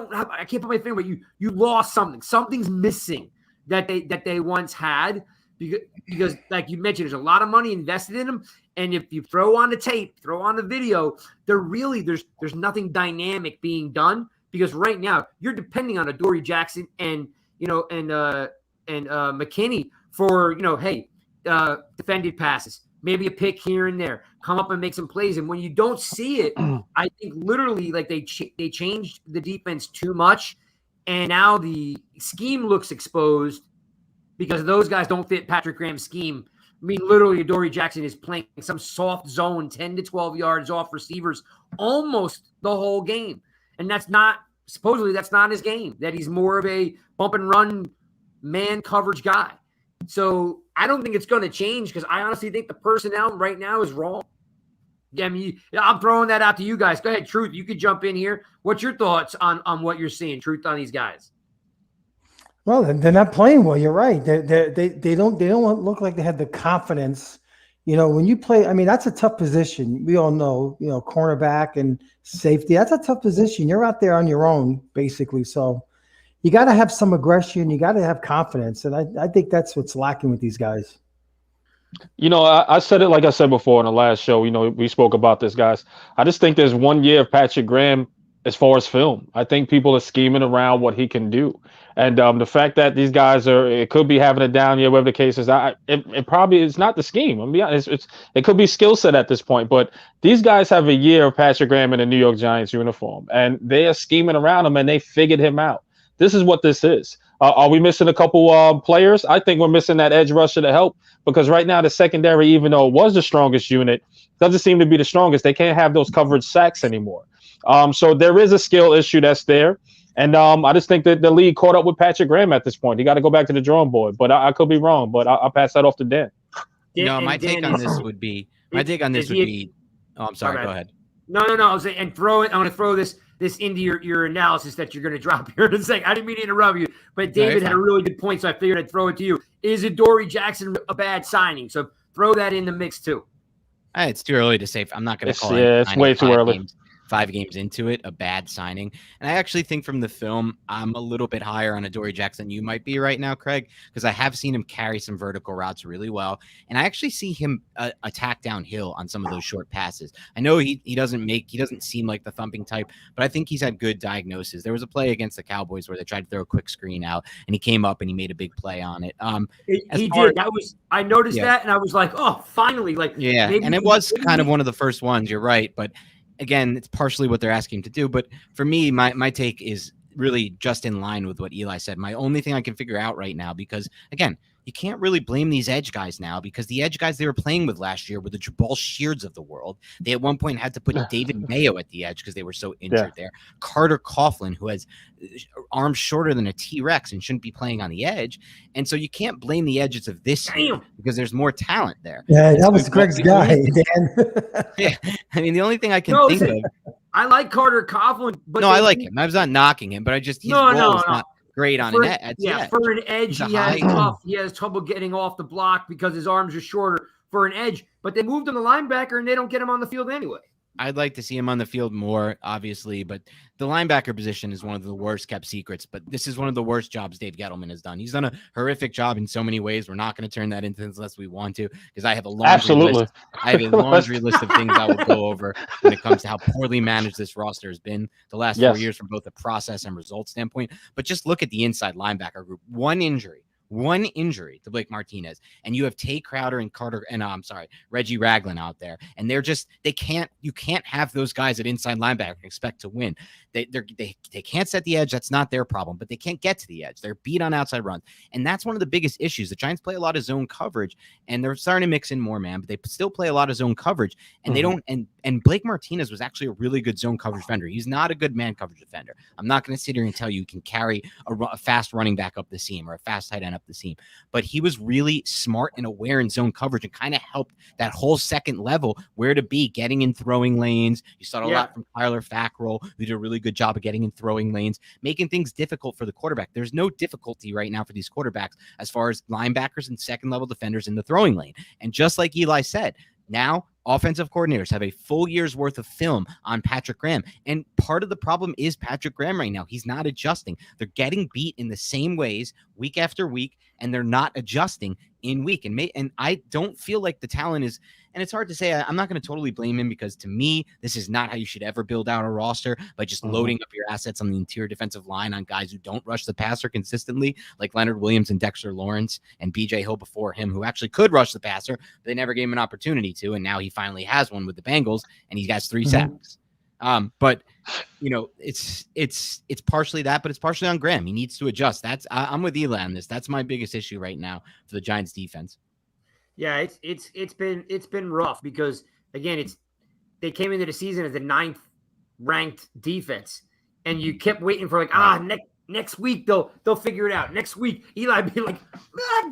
can't put my finger, but you lost something. Something's missing that they once had. Because, like you mentioned, there's a lot of money invested in them, and if you throw on the tape, throw on the video, there's nothing dynamic being done, because right now you're depending on a Dory Jackson and McKinney for defended passes, maybe a pick here and there, come up and make some plays. And when you don't see it, I think literally like they changed the defense too much, and now the scheme looks exposed. Because those guys don't fit Patrick Graham's scheme. I mean, literally, Dory Jackson is playing some soft zone, 10 to 12 yards off receivers almost the whole game. And that's not his game, that he's more of a bump and run man coverage guy. So I don't think it's going to change, because I honestly think the personnel right now is wrong. Yeah, I mean, I'm throwing that out to you guys. Go ahead, Truth. You could jump in here. What's your thoughts on what you're seeing, Truth, on these guys? Well, they're not playing well. You're right. They don't look like they have the confidence. When you play, I mean, that's a tough position. We all know, cornerback and safety. That's a tough position. You're out there on your own, basically. So you got to have some aggression. You got to have confidence, and I think that's what's lacking with these guys. I said it like I said before in the last show. We spoke about this, guys. I just think there's 1 year of Patrick Graham as far as film. I think people are scheming around what he can do. And the fact that these guys it could be having a down year, whatever the case is, it probably is not the scheme. I'm be honest, it could be skill set at this point. But these guys have a year of Patrick Graham in a New York Giants uniform, and they are scheming around him, and they figured him out. This is what this is. Are we missing a couple players? I think we're missing that edge rusher to help, because right now the secondary, even though it was the strongest unit, doesn't seem to be the strongest. They can't have those coverage sacks anymore. So there is a skill issue that's there. And I just think that the league caught up with Patrick Graham at this point. He got to go back to the drawing board. But I could be wrong. But I'll pass that off to Dan. My take on this would be. Oh, I'm sorry. Go ahead. No. I was saying, and throw it. I want to throw this into your analysis that you're going to drop here in a second. I didn't mean to interrupt you, but David had a really good point, so I figured I'd throw it to you. Is a Dory Jackson a bad signing? So throw that in the mix too. It's too early to say. I'm not going to call it. Yeah, it's way too early. 5 games into it, a bad signing. And I actually think from the film, I'm a little bit higher on Adoree Jackson than you might be right now, Craig, because I have seen him carry some vertical routes really well. And I actually see him attack downhill on some of those short passes. I know he doesn't seem like the thumping type, but I think he's had good diagnosis. There was a play against the Cowboys where they tried to throw a quick screen out, and he came up and he made a big play on it. He did. I noticed that, and I was like, oh, finally. Like, and it was kind of one of the first ones. You're right. But again, it's partially what they're asking him to do. But for me, my take is really just in line with what Eli said. My only thing I can figure out right now, because again, you can't really blame these edge guys now, because the edge guys they were playing with last year were the Jabal Sheards of the world. They at one point had to put David Mayo at the edge because they were so injured there. Carter Coughlin, who has arms shorter than a T-Rex and shouldn't be playing on the edge. And so you can't blame the edges of this year because there's more talent there. Yeah, that was Greg's guy, Dan. Yeah, I mean, the only thing I can think of. I like Carter Coughlin, but I like him. I was not knocking him, but I just his role is not great on an edge. Yeah, for an edge, he has trouble getting off the block because his arms are shorter for an edge. But they moved him to linebacker, and they don't get him on the field anyway. I'd like to see him on the field more, obviously, but the linebacker position is one of the worst kept secrets. But this is one of the worst jobs Dave Gettleman has done. He's done a horrific job in so many ways. We're not going to turn that into this unless we want to, because I have a laundry list. I have a laundry list of things I will go over when it comes to how poorly managed this roster has been the last 4 years from both a process and result standpoint. But just look at the inside linebacker group. One injury to Blake Martinez, and you have Tay Crowder and Reggie Ragland out there, and you can't have those guys at inside linebacker and expect to win. They can't set the edge. That's not their problem, but they can't get to the edge. They're beat on outside runs, and that's one of the biggest issues. The Giants play a lot of zone coverage, and they're starting to mix in more man, but they still play a lot of zone coverage, and they don't. And Blake Martinez was actually a really good zone coverage defender. He's not a good man coverage defender. I'm not going to sit here and tell you can carry a fast running back up the seam or a fast tight end up the seam, but he was really smart and aware in zone coverage and kind of helped that whole second level where to be, getting in throwing lanes. You saw a lot from Tyler Fackrell, who did a really good job of getting in throwing lanes, making things difficult for the quarterback. There's no difficulty right now for these quarterbacks as far as linebackers and second level defenders in the throwing lane. And just like Eli said, now offensive coordinators have a full year's worth of film on Patrick Graham. And part of the problem is Patrick Graham right now. He's not adjusting. They're getting beat in the same ways week after week, and they're not adjusting in week. And I don't feel like the talent is, and it's hard to say, I'm not going to totally blame him, because to me, this is not how you should ever build out a roster, by just loading up your assets on the interior defensive line on guys who don't rush the passer consistently, like Leonard Williams and Dexter Lawrence and BJ Hill before him, who actually could rush the passer, but they never gave him an opportunity to. And now he finally has one with the Bengals, and he has 3 sacks. But it's partially that, but it's partially on Graham. He needs to adjust. I'm with Eli on this. That's my biggest issue right now for the Giants defense. Yeah, it's been rough, because again, they came into the season as the 9th ranked defense, and you kept waiting for next week they'll figure it out. Next week Eli be like,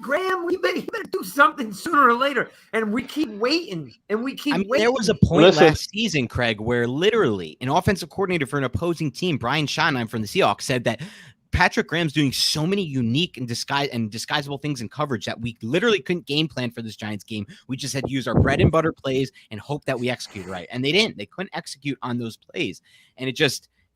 Graham, you better do something sooner or later, and we keep waiting waiting. There was a point last season, Craig, where literally an offensive coordinator for an opposing team, Brian Schottenheim from the Seahawks, said that Patrick Graham's doing so many unique and disguisable things in coverage that we literally couldn't game plan for this Giants game. We just had to use our bread and butter plays and hope that we execute right. And they didn't. They couldn't execute on those plays. And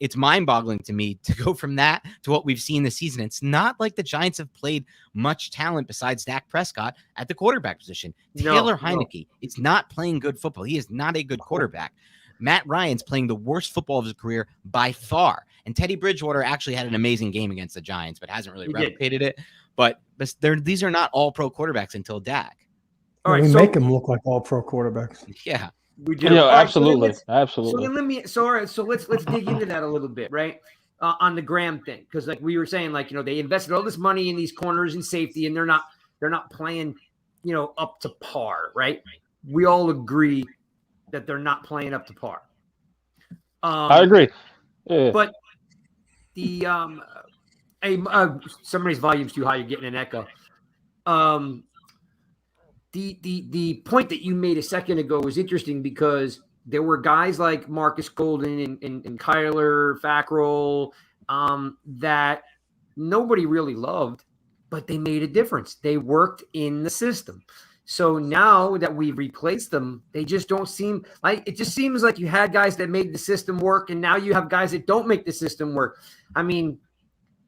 it's mind-boggling to me to go from that to what we've seen this season. It's not like the Giants have played much talent besides Dak Prescott at the quarterback position. Taylor Heineke is not playing good football. He is not a good quarterback. Matt Ryan's playing the worst football of his career by far. And Teddy Bridgewater actually had an amazing game against the Giants, but hasn't really replicated it. But these are not all-pro quarterbacks until Dak. All right, we make them look like all-pro quarterbacks. Yeah. We do. Yeah, absolutely. Absolutely. So let's dig into that a little bit, right? On the Graham thing, because like we were saying, they invested all this money in these corners and safety, and they're not playing, up to par, right? We all agree that they're not playing up to par. I agree. Yeah. But the somebody's volume's too high. You're getting an echo. The point that you made a second ago was interesting, because there were guys like Marcus Golden and Kyler Fackrell that nobody really loved, but they made a difference. They worked in the system. So now that we've replaced them, they just don't seem like it. Just seems like you had guys that made the system work, and now you have guys that don't make the system work. I mean,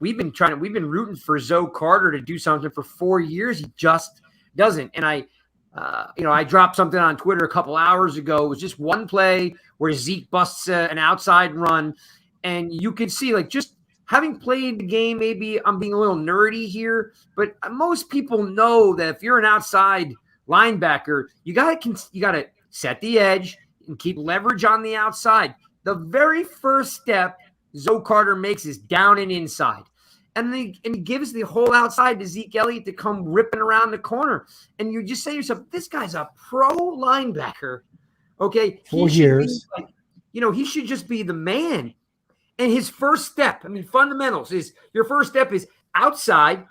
we've been rooting for Zoe Carter to do something for 4 years. He just doesn't. And I dropped something on Twitter a couple hours ago. It was just one play where Zeke busts an outside run, and you can see, like, just having played the game, maybe I'm being a little nerdy here, but most people know that if you're an outside linebacker, you gotta set the edge and keep leverage on the outside. The very first step Zoe Carter makes is down and inside. And he gives the whole outside to Zeke Elliott to come ripping around the corner. And you just say to yourself, this guy's a pro linebacker. Okay. 4 years. He should just be the man. And his first step, fundamentals is your first step is outside,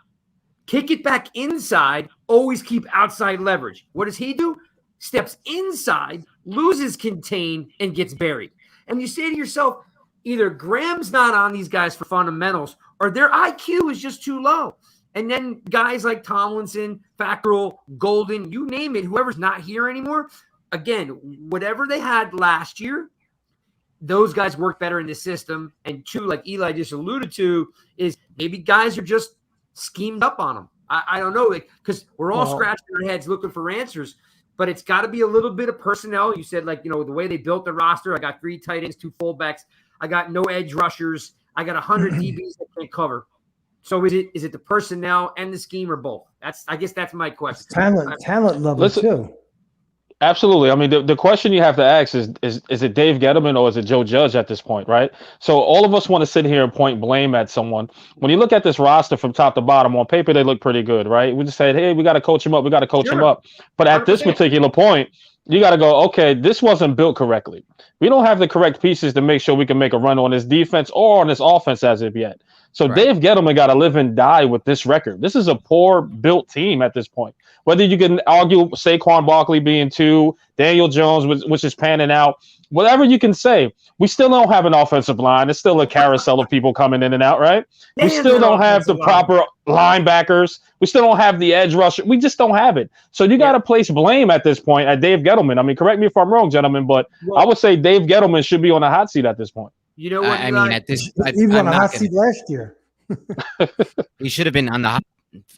kick it back inside, always keep outside leverage. What does he do? Steps inside, loses contain, and gets buried. And you say to yourself, either Graham's not on these guys for fundamentals or their IQ is just too low. And then guys like Tomlinson, Fackrell, Golden, you name it, whoever's not here anymore, again, whatever they had last year, those guys work better in the system. And two, like Eli just alluded to, is maybe guys are just schemed up on them. I don't know, because we're all scratching our heads looking for answers, but it's got to be a little bit of personnel. You said, the way they built the roster, I got 3 tight ends, 2 fullbacks. I got no edge rushers. I got 100 DBs that can't cover. So is it the personnel and the scheme or both? I guess that's my question. Talent level too. Absolutely. I mean, the question you have to ask is it Dave Gettleman or is it Joe Judge at this point, right? So all of us want to sit here and point blame at someone. When you look at this roster from top to bottom, on paper, they look pretty good, right? We just said, hey, we got to coach him up. We got to coach him up. But at this particular point, you got to go, okay, this wasn't built correctly. We don't have the correct pieces to make sure we can make a run on this defense or on this offense as of yet. So right. Dave Gettleman got to live and die with this record. This is a poor built team at this point. Whether you can argue Saquon Barkley being 2, Daniel Jones, which is panning out, whatever you can say, we still don't have an offensive line. It's still a carousel of people coming in and out, right? We still don't have the proper linebackers. We still don't have the edge rusher. We just don't have it. So you got to place blame at this point at Dave Gettleman. I mean, correct me if I'm wrong, gentlemen, but I would say Dave Gettleman should be on the hot seat at this point. You know what? He was on the hot seat last year. He should have been on the hot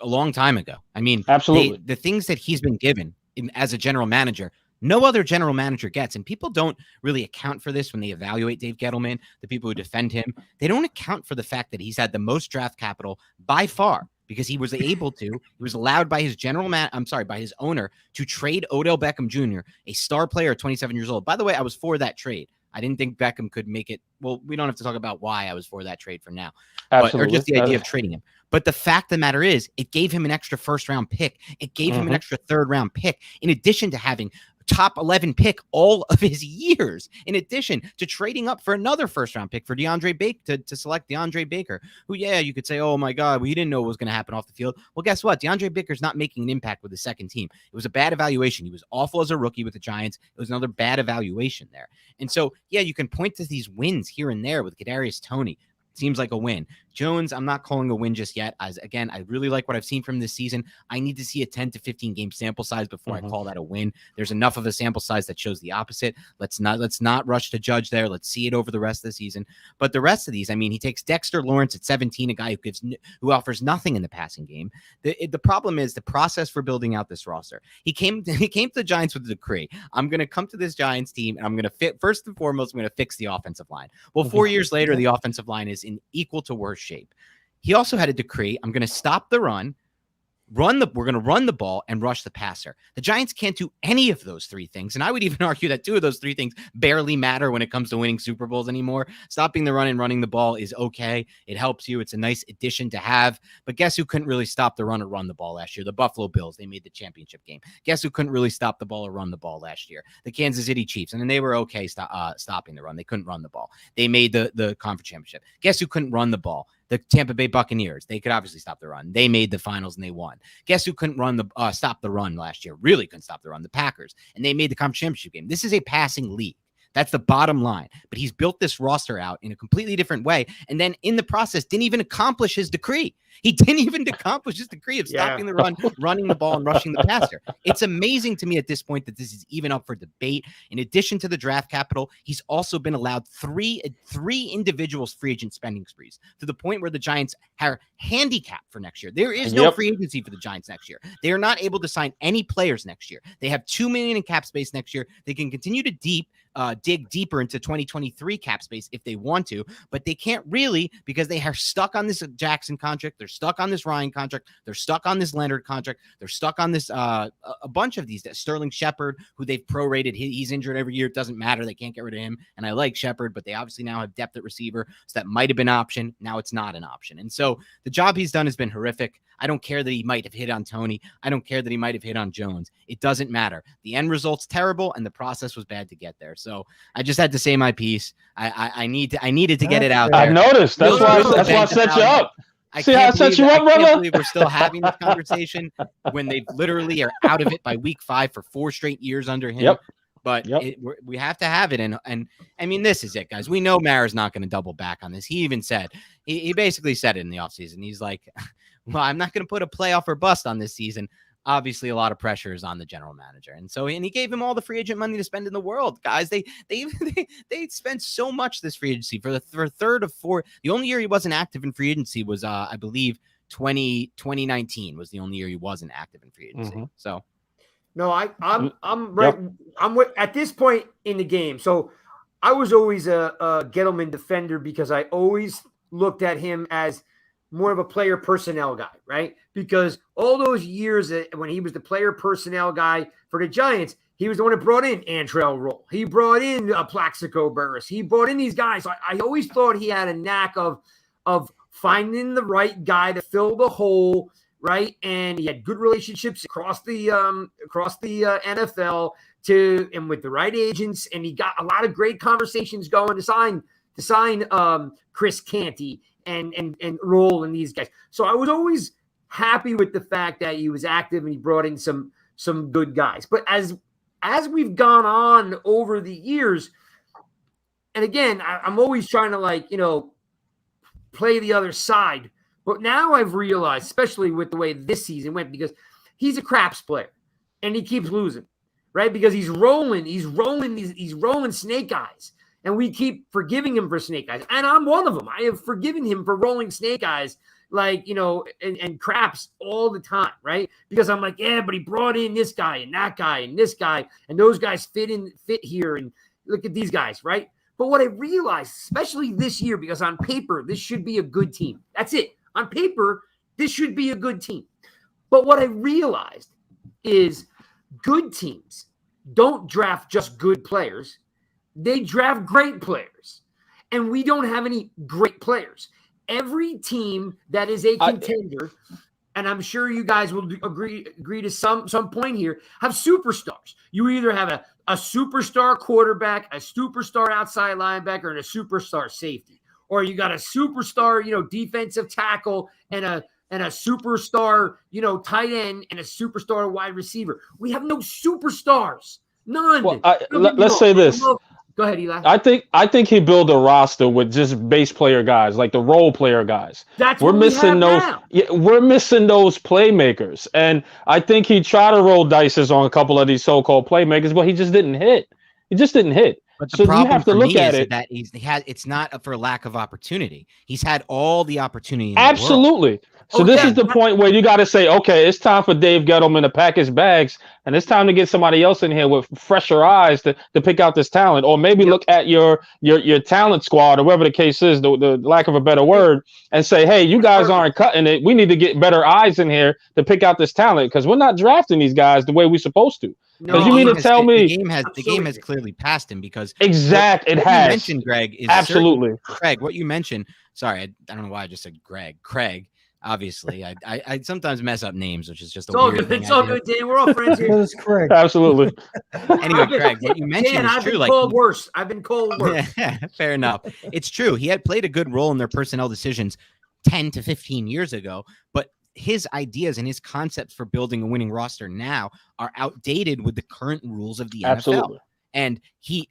a long time ago. I mean, absolutely. The things that he's been given as a general manager, no other general manager gets. And people don't really account for this when they evaluate Dave Gettleman, the people who defend him. They don't account for the fact that he's had the most draft capital by far because he was able to. He was allowed by his by his owner to trade Odell Beckham Jr., a star player, 27 years old. By the way, I was for that trade. I didn't think Beckham could make it. Well, we don't have to talk about why I was for that trade for now, or just the idea of trading him. But the fact of the matter is, it gave him an extra first-round pick. It gave him an extra third-round pick, in addition to having top 11 pick all of his years, in addition to trading up for another first-round pick for DeAndre Baker to select DeAndre Baker, who, you could say, oh, my God, we didn't know what was going to happen off the field. Well, guess what? DeAndre Baker's not making an impact with the second team. It was a bad evaluation. He was awful as a rookie with the Giants. It was another bad evaluation there. And so, you can point to these wins here and there with Kadarius Toney. Seems like a win. Jones, I'm not calling a win just yet. As again, I really like what I've seen from this season. I need to see a 10 to 15 game sample size before I call that a win. There's enough of a sample size that shows the opposite. Let's not rush to judge there. Let's see it over the rest of the season. But the rest of these, I mean, he takes Dexter Lawrence at 17, a guy who offers nothing in the passing game. The problem is the process for building out this roster. He came to the Giants with a decree. I'm going to come to this Giants team and I'm going to first and foremost, I'm going to fix the offensive line. Well, 4 years later, the offensive line is in equal to worse shape. He also had a decree. I'm going to stop the run, we're going to run the ball and rush the passer. The Giants can't do any of those 3 things. And I would even argue that 2 of those 3 things barely matter when it comes to winning Super Bowls anymore. Stopping the run and running the ball is okay. It helps you. It's a nice addition to have. But guess who couldn't really stop the run or run the ball last year? The Buffalo Bills. They made the championship game. Guess who couldn't really stop the ball or run the ball last year? The Kansas City Chiefs. And then they were okay stopping the run. They couldn't run the ball. They made the conference championship. Guess who couldn't run the ball? The Tampa Bay Buccaneers. They could obviously stop the run. They made the finals and they won. Guess who couldn't stop the run last year? Really couldn't stop the run. The Packers. And they made the conference championship game. This is a passing league. That's the bottom line. But he's built this roster out in a completely different way. And then in the process, didn't even accomplish his decree. He didn't even accomplish his decree of stopping the run, running the ball, and rushing the passer. It's amazing to me at this point that this is even up for debate. In addition to the draft capital, he's also been allowed three individuals free agent spending sprees to the point where the Giants are handicapped for next year. There is no free agency for the Giants next year. They are not able to sign any players next year. They have $2 million in cap space next year. They can continue to dig deeper into 2023 cap space if they want to, but they can't really because they are stuck on this Jackson contract. They're stuck on this Ryan contract. They're stuck on this Leonard contract. They're stuck on this a bunch of these. Sterling Shepard, who they've prorated. He's injured every year. It doesn't matter. They can't get rid of him. And I like Shepard, but they obviously now have depth at receiver. So that might have been an option. Now it's not an option. And so the job he's done has been horrific. I don't care that he might have hit on Tony. I don't care that he might have hit on Jones. It doesn't matter. The end result's terrible, and the process was bad to get there. So I just had to say my piece. I needed to get it out there. I noticed. That's why I set you up. See how I set you up, brother? I can't believe we're still having this conversation when they literally are out of it by week 5 for 4 straight years under him. Yep. But we have to have it. And I mean, this is it, guys. We know Mara's not going to double back on this. He even said, he basically said it in the offseason. He's like, well, I'm not going to put a playoff or bust on this season. Obviously, a lot of pressure is on the general manager. And he gave him all the free agent money to spend in the world. Guys, they spent so much this free agency for third of 4. The only year he wasn't active in free agency was, I believe, 2019 was the only year he wasn't active in free agency. Mm-hmm. So. No, I'm right. Yep. I'm at this point in the game. So I was always a Gettleman defender because I always looked at him as more of a player personnel guy, right? Because all those years when he was the player personnel guy for the Giants, he was the one that brought in Antrell Roll. He brought in Plaxico Burress. He brought in these guys. So I always thought he had a knack of finding the right guy to fill the hole, right? And he had good relationships across the NFL and with the right agents, and he got a lot of great conversations going to sign Chris Canty and Roll and these guys. So I was always happy with the fact that he was active and he brought in some good guys. But as we've gone on over the years, and again, I'm always trying to play the other side. But now I've realized, especially with the way this season went, because he's a craps player and he keeps losing, right? Because he's rolling snake eyes. And we keep forgiving him for snake eyes. And I'm one of them. I have forgiven him for rolling snake eyes, and craps all the time, right? Because I'm like, yeah, but he brought in this guy and that guy and this guy, and those guys fit here. And look at these guys, right? But what I realized, especially this year, because on paper, this should be a good team. That's it. On paper, this should be a good team. But what I realized is good teams don't draft just good players. They draft great players, and we don't have any great players. Every team that is a contender, and I'm sure you guys will agree to some point here, have superstars. You either have a superstar quarterback, a superstar outside linebacker, and a superstar safety, or you got a superstar, defensive tackle and a superstar, tight end and a superstar wide receiver. We have no superstars. None. Well, let's say this. Go ahead, Eli. I think he built a roster with just base player guys, like the role player guys. We're missing those. Yeah, we're missing those playmakers, and I think he tried to roll dices on a couple of these so-called playmakers, but he just didn't hit. But the problem you have to look at it that it's not for lack of opportunity. He's had all the opportunity. Absolutely. So this is the point where you got to say, okay, it's time for Dave Gettleman to pack his bags, and it's time to get somebody else in here with fresher eyes to pick out this talent, or maybe look at your talent squad, or whatever the case is, the lack of a better word, and say, hey, you guys aren't cutting it. We need to get better eyes in here to pick out this talent because we're not drafting these guys the way we're supposed to. Because you mean to tell me the game has clearly passed him because it has. You mentioned, Greg, is absolutely Craig. What you mentioned. Sorry, I don't know why I just said Greg. Craig. Obviously, I sometimes mess up names, which is just a weird thing. It's all good, Dan. We're all friends here. That's correct. Absolutely. Anyway, Craig, what you mentioned Dan, is I've true. been called worse. I've been called worse. Fair enough. It's true. He had played a good role in their personnel decisions 10 to 15 years ago, but his ideas and his concepts for building a winning roster now are outdated with the current rules of the NFL. And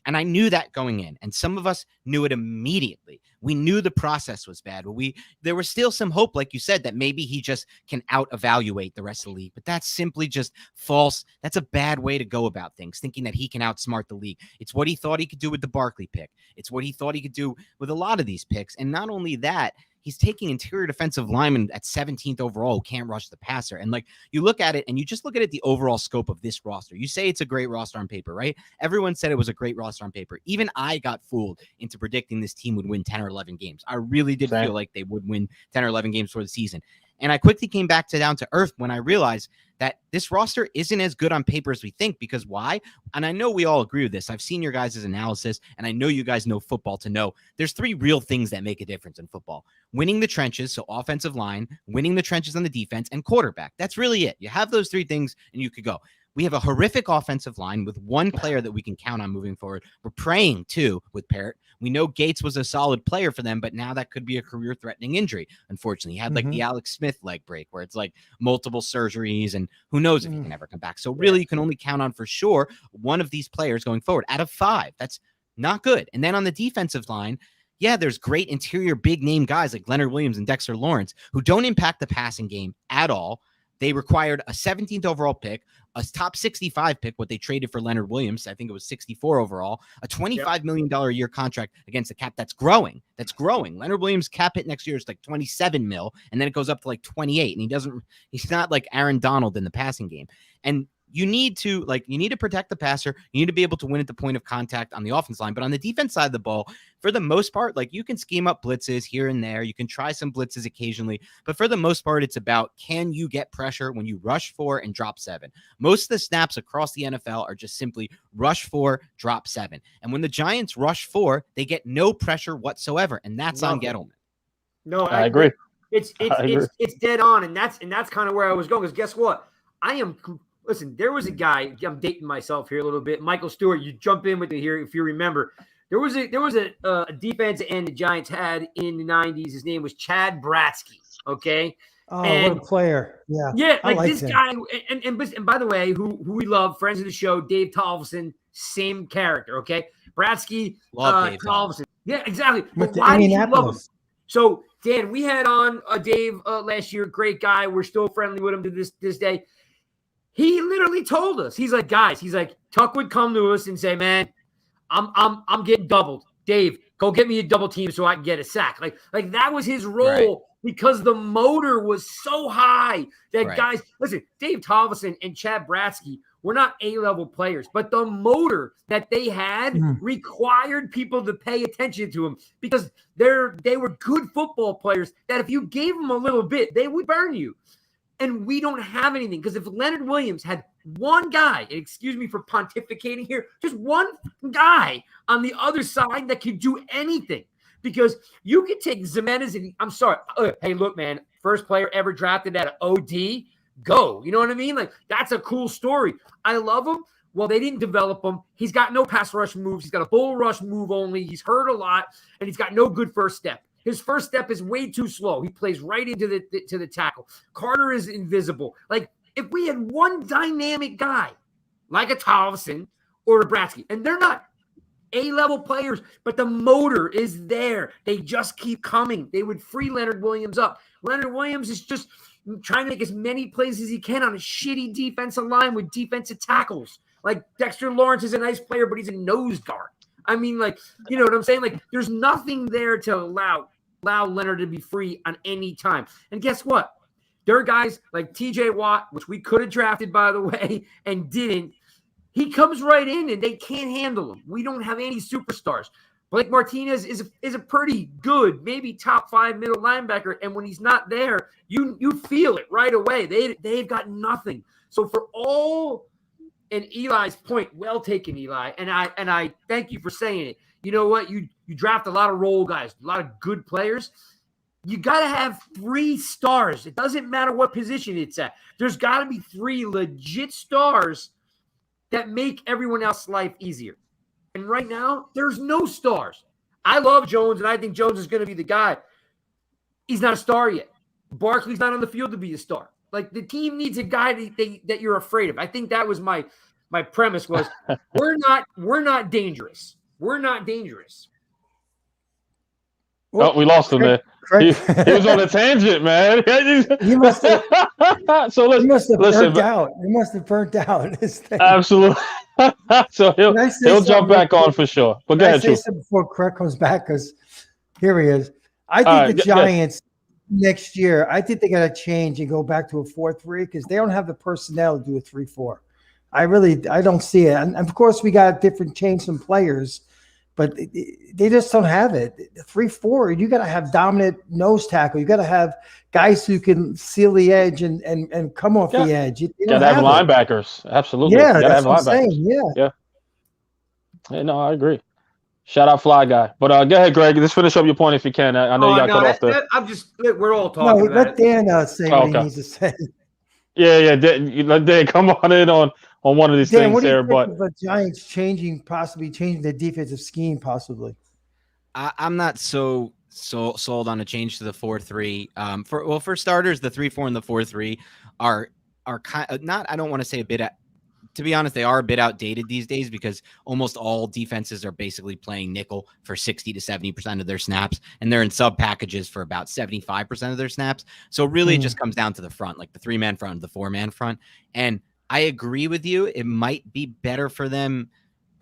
I knew that going in, and some of us knew it immediately. We knew the process was bad, but there was still some hope, like you said, that maybe he just can out-evaluate the rest of the league. But that's simply just false. That's a bad way to go about things, thinking that he can outsmart the league. It's what he thought he could do with the Barkley pick. It's what he thought he could do with a lot of these picks. And not only that, he's taking interior defensive linemen at 17th overall who can't rush the passer. And like, you look at it and you just look at it, the overall scope of this roster. You say it's a great roster on paper, right? Everyone said it was a great roster on paper. Even I got fooled into predicting this team would win 10 or 11 games. I really did feel like they would win 10 or 11 games for the season. And I quickly came back to down to earth when I realized that this roster isn't as good on paper as we think. Because why? And I know we all agree with this. I've seen your guys' analysis, and I know you guys know football to know there's 3 real things that make a difference in football. Winning the trenches, so offensive line, winning the trenches on the defense, and quarterback. That's really it. You have those 3 things, and you could go. We have a horrific offensive line with one player that we can count on moving forward. We're praying, too, with Parrott. We know Gates was a solid player for them, but now that could be a career-threatening injury. Unfortunately, he had like the Alex Smith leg break where it's like multiple surgeries, and who knows if he can ever come back. So really, you can only count on for sure one of these players going forward out of 5. That's not good. And then on the defensive line, yeah, there's great interior big-name guys like Leonard Williams and Dexter Lawrence who don't impact the passing game at all. They required a 17th overall pick, a top 65 pick, what they traded for Leonard Williams. I think it was 64 overall, a $25 million a year contract against the cap. That's growing. Leonard Williams' cap hit next year is like 27 mil, and then it goes up to like 28. And he's not like Aaron Donald in the passing game. And you need to protect the passer. You need to be able to win at the point of contact on the offense line. But on the defense side of the ball, for the most part, like, you can scheme up blitzes here and there. You can try some blitzes occasionally. But for the most part, it's about, can you get pressure when you rush 4 and drop 7? Most of the snaps across the NFL are just simply rush 4, drop 7. And when the Giants rush 4, they get no pressure whatsoever. And that's on Gettleman. No, I agree. It's dead on. And that's kind of where I was going. Because guess what? Listen, there was a guy, I'm dating myself here a little bit. Michael Stewart, you jump in with me here if you remember. There was a defensive end the Giants had in the 90s. His name was Chad Bratsky, okay? Oh, what a player. Yeah. Yeah, like this him. guy. And by the way, who we love, friends of the show, Dave Tolleson, same character, okay? Bratsky, Dave Tolleson. Yeah, exactly. With But why did you love him? Indianapolis. So, Dan, we had on Dave last year, great guy. We're still friendly with him to this day. He literally told us, he's like, guys, Tuck would come to us and say, man, I'm getting doubled. Dave, go get me a double team so I can get a sack. Like that was his role because the motor was so high that guys, listen, Dave Tolleson and Chad Bratsky were not A-level players, but the motor that they had required people to pay attention to them because they were good football players that if you gave them a little bit, they would burn you. And we don't have anything because if Leonard Williams had one guy, excuse me for pontificating here, just one guy on the other side that could do anything, because you could take Zimenez and I'm sorry. Hey, look, man, first player ever drafted at an OD, go. You know what I mean? Like, that's a cool story. I love him. Well, they didn't develop him. He's got no pass rush moves. He's got a bull rush move only. He's hurt a lot, and he's got no good first step. His first step is way too slow. He plays right into the tackle. Carter is invisible. Like, if we had one dynamic guy, like a Tolleson or a Bratsky, and they're not A-level players, but the motor is there. They just keep coming. They would free Leonard Williams up. Leonard Williams is just trying to make as many plays as he can on a shitty defensive line with defensive tackles. Like, Dexter Lawrence is a nice player, but he's a nose guard. I mean, like, you know what I'm saying? Like, there's nothing there to allow Leonard to be free on any time. And guess what? There are guys like TJ Watt, which we could have drafted, by the way, and didn't. He comes right in, and they can't handle him. We don't have any superstars. Blake Martinez is a pretty good, maybe top 5 middle linebacker, and when he's not there, you feel it right away. They've got nothing. So for all, and Eli's point, well taken, Eli, and I thank you for saying it. You know what? You draft a lot of role guys, a lot of good players. You got to have 3 stars. It doesn't matter what position it's at. There's got to be 3 legit stars that make everyone else's life easier. And right now, there's no stars. I love Jones, and I think Jones is going to be the guy. He's not a star yet. Barkley's not on the field to be a star. Like, the team needs a guy that you're afraid of. I think that was my My premise was we're not dangerous. We're not dangerous. Oh, we lost him there. He was on a tangent, man. He must have listen, burnt out. He must have burnt out. Absolutely. So he'll jump back on for sure. But go ahead, say something before Craig comes back, because here he is. I think the Giants next year, I think they got to change and go back to a 4-3 because they don't have the personnel to do a 3-4. I don't see it. And of course, we got different change some players, but they just don't have it. 3-4, you got to have dominant nose tackle. You got to have guys who can seal the edge and come off the edge. You got to have linebackers. Absolutely. Yeah, that's what I'm saying. Yeah. No, I agree. Shout out Fly Guy. But go ahead, Greg. Let's finish up your point if you can. I know you got cut off there. We're all talking about let Dan say what he needs to say. Yeah. Let Dan come on in on one of these Dan, things there. But the Giants possibly changing their defensive scheme, possibly. I'm not so sold on a change to the 4-3. For starters, the 3-4 and the 4-3 are kind of not. I don't want to say a bit. To be honest, they are a bit outdated these days because almost all defenses are basically playing nickel for 60 to 70% of their snaps, and they're in sub packages for about 75% of their snaps. So really, it just comes down to the front, like the 3-man front, the 4-man front. And I agree with you; it might be better for them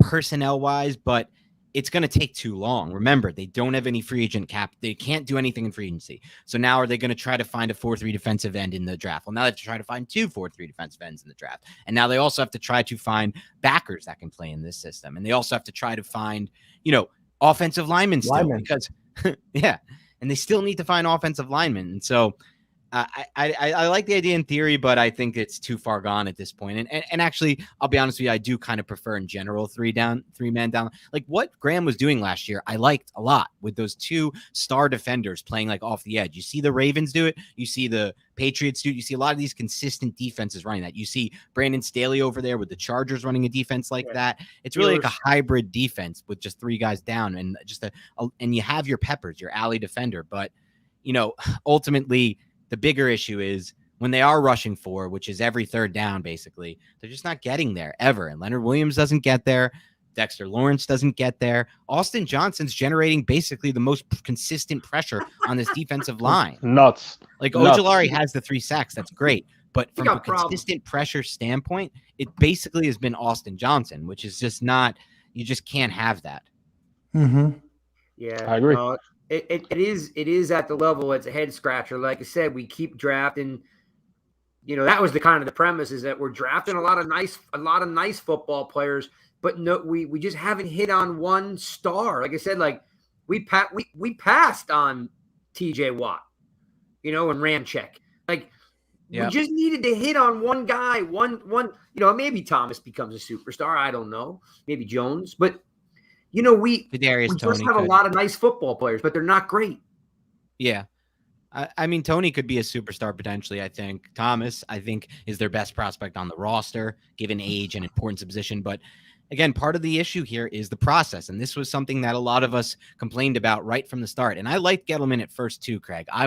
personnel wise, but it's going to take too long. Remember, they don't have any free agent cap. They can't do anything in free agency. So now are they going to try to find a 4-3 defensive end in the draft? Well, now they have to try to find 2 4-3 defensive ends in the draft. And now they also have to try to find backers that can play in this system. And they also have to try to find, offensive linemen still because and they still need to find offensive linemen. And so I like the idea in theory, but I think it's too far gone at this point. And actually, I'll be honest with you, I do kind of prefer in general 3-man down. Like what Graham was doing last year, I liked a lot with those 2 star defenders playing like off the edge. You see the Ravens do it. You see the Patriots do it. You see a lot of these consistent defenses running that. You see Brandon Staley over there with the Chargers running a defense like that. It's really like a hybrid defense with just 3 guys down and just and you have your peppers, your alley defender. But, ultimately, the bigger issue is when they are rushing 4, which is every third down, basically, they're just not getting there ever. And Leonard Williams doesn't get there. Dexter Lawrence doesn't get there. Austin Johnson's generating basically the most consistent pressure on this defensive line. Nuts. Like Ojulari has the 3 sacks. That's great. But from a consistent pressure standpoint, it basically has been Austin Johnson, which is just not, you just can't have that. Mm-hmm. Yeah, I agree. It is at the level. It's a head scratcher. Like I said, we keep drafting. That was the kind of the premise is that we're drafting a lot of nice football players, but no, we just haven't hit on one star. Like I said, like we passed on TJ Watt, and Ramczyk. Like we just needed to hit on one guy, one. Maybe Thomas becomes a superstar. I don't know. Maybe Jones, but. We just have a lot of nice football players, but they're not great. Yeah. I mean, Tony could be a superstar potentially, I think. Thomas, I think, is their best prospect on the roster, given age and importance of position. But again, part of the issue here is the process. And this was something that a lot of us complained about right from the start. And I liked Gettleman at first too, Craig. I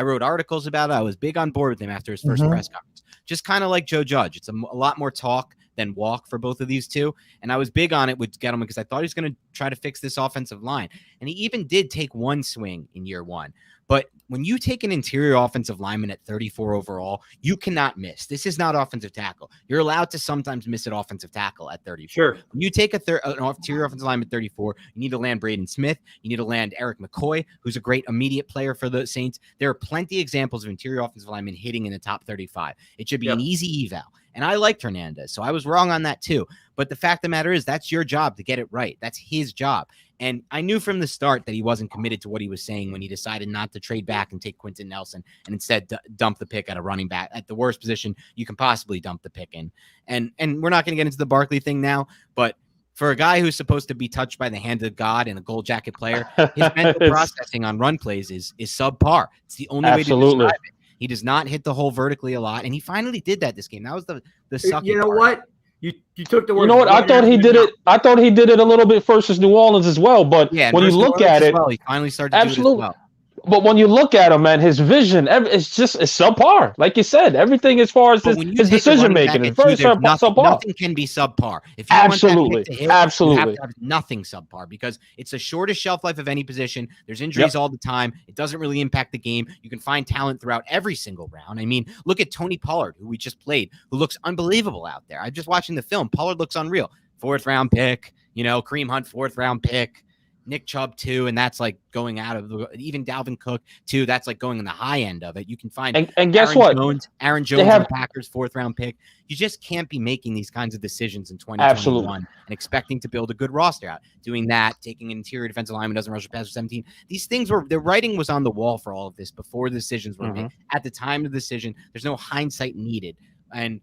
wrote articles about it. I was big on board with him after his first press conference. Just kind of like Joe Judge. It's a lot more talk than walk for both of these two. And I was big on it with Gettleman because I thought he was going to try to fix this offensive line. And he even did take one swing in year 1. But when you take an interior offensive lineman at 34 overall, you cannot miss. This is not offensive tackle. You're allowed to sometimes miss an offensive tackle at 34. Sure. When you take an interior offensive lineman at 34, you need to land Braden Smith. You need to land Eric McCoy, who's a great immediate player for the Saints. There are plenty of examples of interior offensive linemen hitting in the top 35. It should be an easy eval. And I liked Hernandez, so I was wrong on that too. But the fact of the matter is that's your job to get it right. That's his job. And I knew from the start that he wasn't committed to what he was saying when he decided not to trade back and take Quentin Nelson and instead dump the pick at a running back at the worst position you can possibly dump the pick in. And we're not going to get into the Barkley thing now, but for a guy who's supposed to be touched by the hand of God and a gold jacket player, his mental processing on run plays is subpar. It's the only way to describe it. He does not hit the hole vertically a lot, and he finally did that this game. That was the sucky You know part. what? You took the word. You know what? I thought he did it. I thought he did it a little bit versus New Orleans as well. But when you look at it, he finally started to do it as well. But when you look at him, man, his vision, it's subpar. Like you said, everything as far as his decision making is very subpar. Nothing can be subpar. If you absolutely, want that hit to hit, absolutely, you have to have nothing subpar because it's the shortest shelf life of any position. There's injuries all the time. It doesn't really impact the game. You can find talent throughout every single round. I mean, look at Tony Pollard, who we just played, who looks unbelievable out there. I'm just watching the film. Pollard looks unreal. 4th round pick, Kareem Hunt, 4th round pick. Nick Chubb 2, and that's like going out of even Dalvin Cook 2. That's like going in the high end of it. You can find and guess what? Aaron Jones, the Packers 4th round pick. You just can't be making these kinds of decisions in 2021 and expecting to build a good roster out. Doing that, taking an interior defensive lineman doesn't rush a pass for 17. These things the writing was on the wall for all of this before the decisions were made. At the time of the decision, there's no hindsight needed, and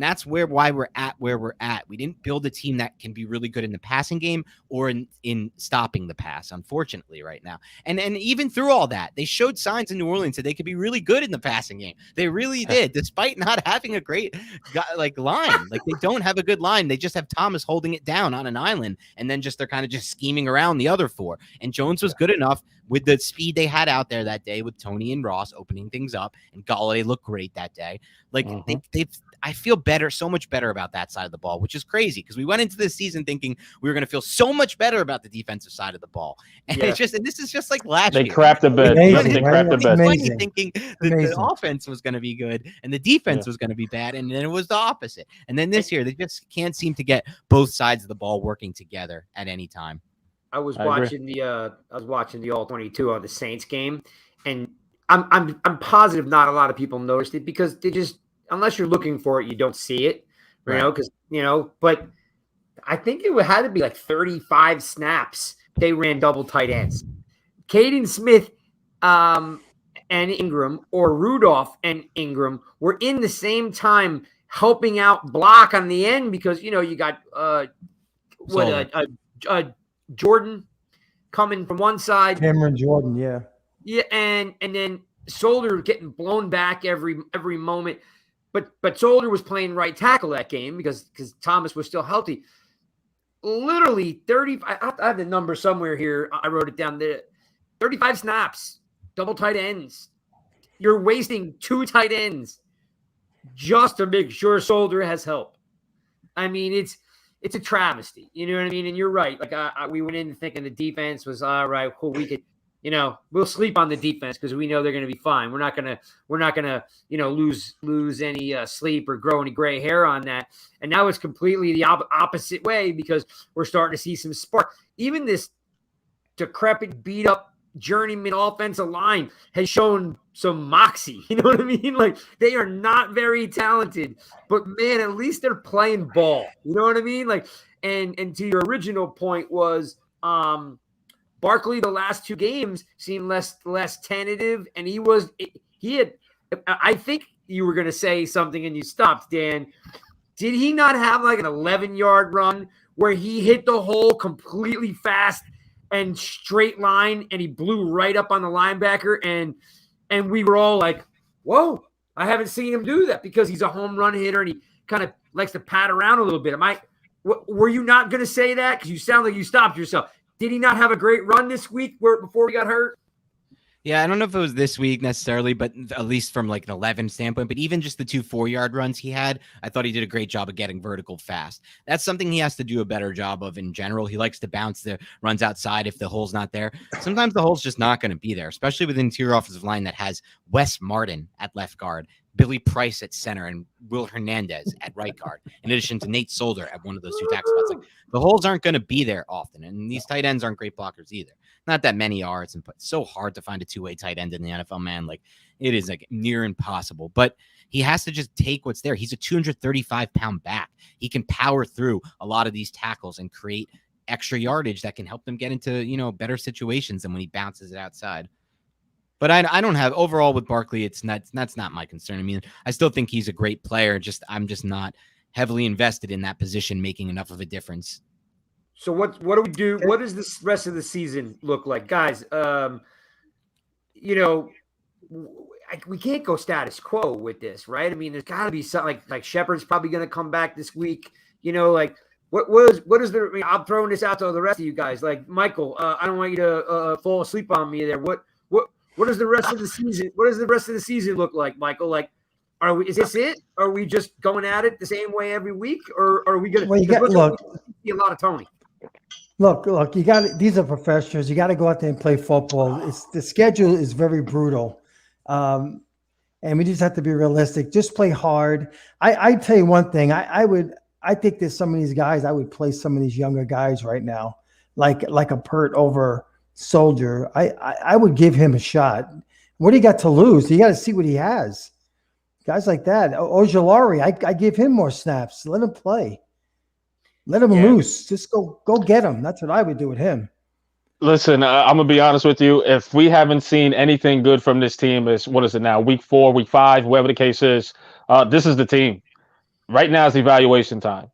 that's why we're at where we're at. We didn't build a team that can be really good in the passing game or in stopping the pass, unfortunately, right now. And even through all that, they showed signs in New Orleans that they could be really good in the passing game. They really did, despite not having a great line. Like they don't have a good line. They just have Thomas holding it down on an island, and then they're kind of just scheming around the other 4. And Jones was good enough with the speed they had out there that day with Tony and Ross opening things up, and Galladay looked great that day. Like I feel so much better about that side of the ball, which is crazy because we went into this season thinking we were going to feel so much better about the defensive side of the ball. And this is just like last year. They crapped a bit. Amazing, They crapped a bit. Thinking the offense was going to be good and the defense was going to be bad. And then it was the opposite. And then this year, they just can't seem to get both sides of the ball working together at any time. I was watching the All 22 on the Saints game, and I'm positive not a lot of people noticed it because they just, unless you're looking for it, you don't see it, because but I think it had to be like 35 snaps they ran double tight ends. Caden Smith and Ingram, or Rudolph and Ingram, were in the same time helping out block on the end because you got Jordan coming from one side, Cameron Jordan, and then Solder getting blown back every moment. But Solder was playing right tackle that game because Thomas was still healthy. Literally 30. I have the number somewhere here. I wrote it down there. 35 snaps, double tight ends. You're wasting 2 tight ends just to make sure Solder has help. I mean, it's a travesty. You know what I mean? And you're right. Like we went in thinking the defense was all right. Cool, we could. We'll sleep on the defense because we know they're going to be fine. We're not going to, lose any sleep or grow any gray hair on that. And now it's completely the opposite way because we're starting to see some spark. Even this decrepit, beat up journeyman offensive line has shown some moxie. You know what I mean? Like they are not very talented, but man, at least they're playing ball. You know what I mean? Like, and to your original point was, Barkley, the last 2 games seemed less tentative, and he had. I think you were going to say something and you stopped, Dan. Did he not have like an 11-yard run where he hit the hole completely fast and straight line, and he blew right up on the linebacker, and we were all like, "Whoa! I haven't seen him do that," because he's a home run hitter and he kind of likes to pat around a little bit. Were you not going to say that? Because you sound like you stopped yourself. Did he not have a great run this week before he got hurt? Yeah, I don't know if it was this week necessarily, but at least from like an 11 standpoint, but even just the 2 4-yard runs he had, I thought he did a great job of getting vertical fast. That's something he has to do a better job of in general. He likes to bounce the runs outside if the hole's not there. Sometimes the hole's just not going to be there, especially with an interior offensive line that has Wes Martin at left guard, Billy Price at center, and Will Hernandez at right guard, in addition to Nate Solder at one of those 2 tackle spots. Like, the holes aren't going to be there often, and these tight ends aren't great blockers either. Not that many are. It's so hard to find a 2-way tight end in the NFL, man. Like, it is like near impossible. But he has to just take what's there. He's a 235-pound back. He can power through a lot of these tackles and create extra yardage that can help them get into, better situations than when he bounces it outside. But I don't have overall with Barkley. That's not my concern. I mean, I still think he's a great player. I'm just not heavily invested in that position, making enough of a difference. So what do we do? What does this rest of the season look like, guys? We can't go status quo with this, right? I mean, there's got to be something like Shepard's probably going to come back this week. What is the? I'm throwing this out to the rest of you guys. Like Michael, I don't want you to fall asleep on me there. What does the rest of the season? What does the rest of the season look like, Michael? Like, is this it? Are we just going at it the same way every week, or are we going to? Well, look, see a lot of Tony. Look, you got these are professionals. You got to go out there and play football. The schedule is very brutal, and we just have to be realistic. Just play hard. I tell you one thing. I think there's some of these guys. I would play some of these younger guys right now, like a Pert over Soldier. I would give him a shot. What do you got to lose? You got to see what he has. Guys like that. Ojulari, I give him more snaps. Let him play. Let him loose. Just go get him. That's what I would do with him. Listen, I'm gonna be honest with you. If we haven't seen anything good from this team, what is it now? Week 4, week 5, whoever the case is. This is the team. Right now is evaluation time.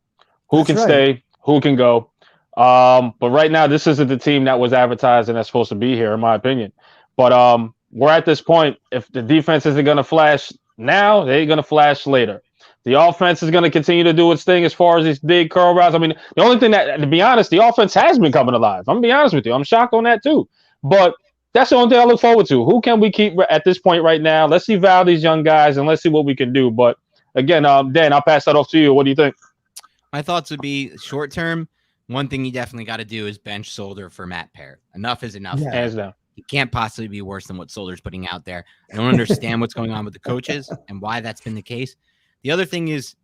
Who can stay? Who can go? But right now, this isn't the team that was advertised and that's supposed to be here, in my opinion. But we're at this point. If the defense isn't gonna flash now, they ain't gonna flash later. The offense is going to continue to do its thing as far as these big curl routes. I mean, the only thing that, to be honest, the offense has been coming alive. I'm going to be honest with you. I'm shocked on that too. But that's the only thing I look forward to. Who can we keep at this point right now? Let's eval these young guys and let's see what we can do. But again, Dan, I'll pass that off to you. What do you think? My thoughts would be short term. One thing you definitely got to do is bench Solder for Matt Peart. Enough is enough. Yeah. Hands down. It can't possibly be worse than what Solder's putting out there. I don't understand what's going on with the coaches and why that's been the case. The other thing is,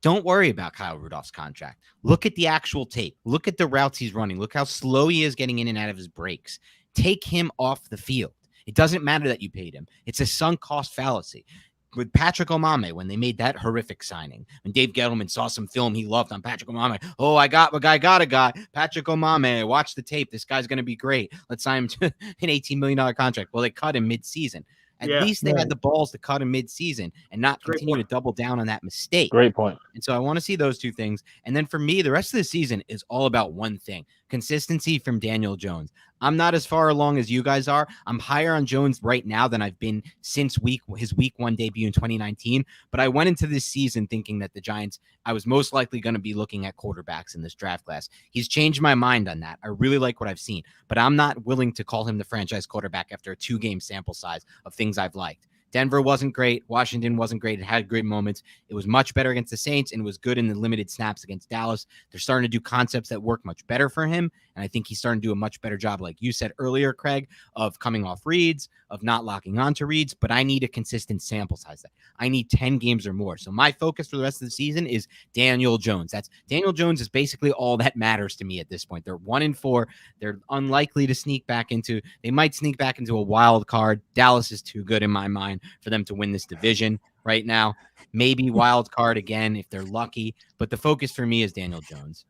don't worry about Kyle Rudolph's contract. Look at the actual tape. Look at the routes he's running. Look how slow he is getting in and out of his breaks. Take him off the field. It doesn't matter that you paid him. It's a sunk cost fallacy. With Patrick Omame, when they made that horrific signing, when Dave Gettleman saw some film he loved on Patrick Omame, I got a guy, Patrick Omame. Watch the tape. This guy's going to be great. Let's sign him to an $18 million contract. Well, they cut him mid-season. At least they had the balls to cut him mid-season and not continue to double down on that mistake. Great point. And so I want to see those two things. And then for me, the rest of the season is all about one thing: consistency from Daniel Jones. I'm not as far along as you guys are. I'm higher on Jones right now than I've been since his week 1 debut in 2019. But I went into this season thinking that the Giants, I was most likely going to be looking at quarterbacks in this draft class. He's changed my mind on that. I really like what I've seen, but I'm not willing to call him the franchise quarterback after a 2-game sample size of things I've liked. Denver wasn't great. Washington wasn't great. It had great moments. It was much better against the Saints and was good in the limited snaps against Dallas. They're starting to do concepts that work much better for him. And I think he's starting to do a much better job, like you said earlier, Craig, of coming off reads, of not locking onto reads. But I need a consistent sample size. I need 10 games or more. So my focus for the rest of the season is Daniel Jones. Daniel Jones is basically all that matters to me at this point. They're 1-4. They're unlikely to sneak back into. They might sneak back into a wild card. Dallas is too good in my mind for them to win this division right now. Maybe wild card again if they're lucky. But the focus for me is Daniel Jones.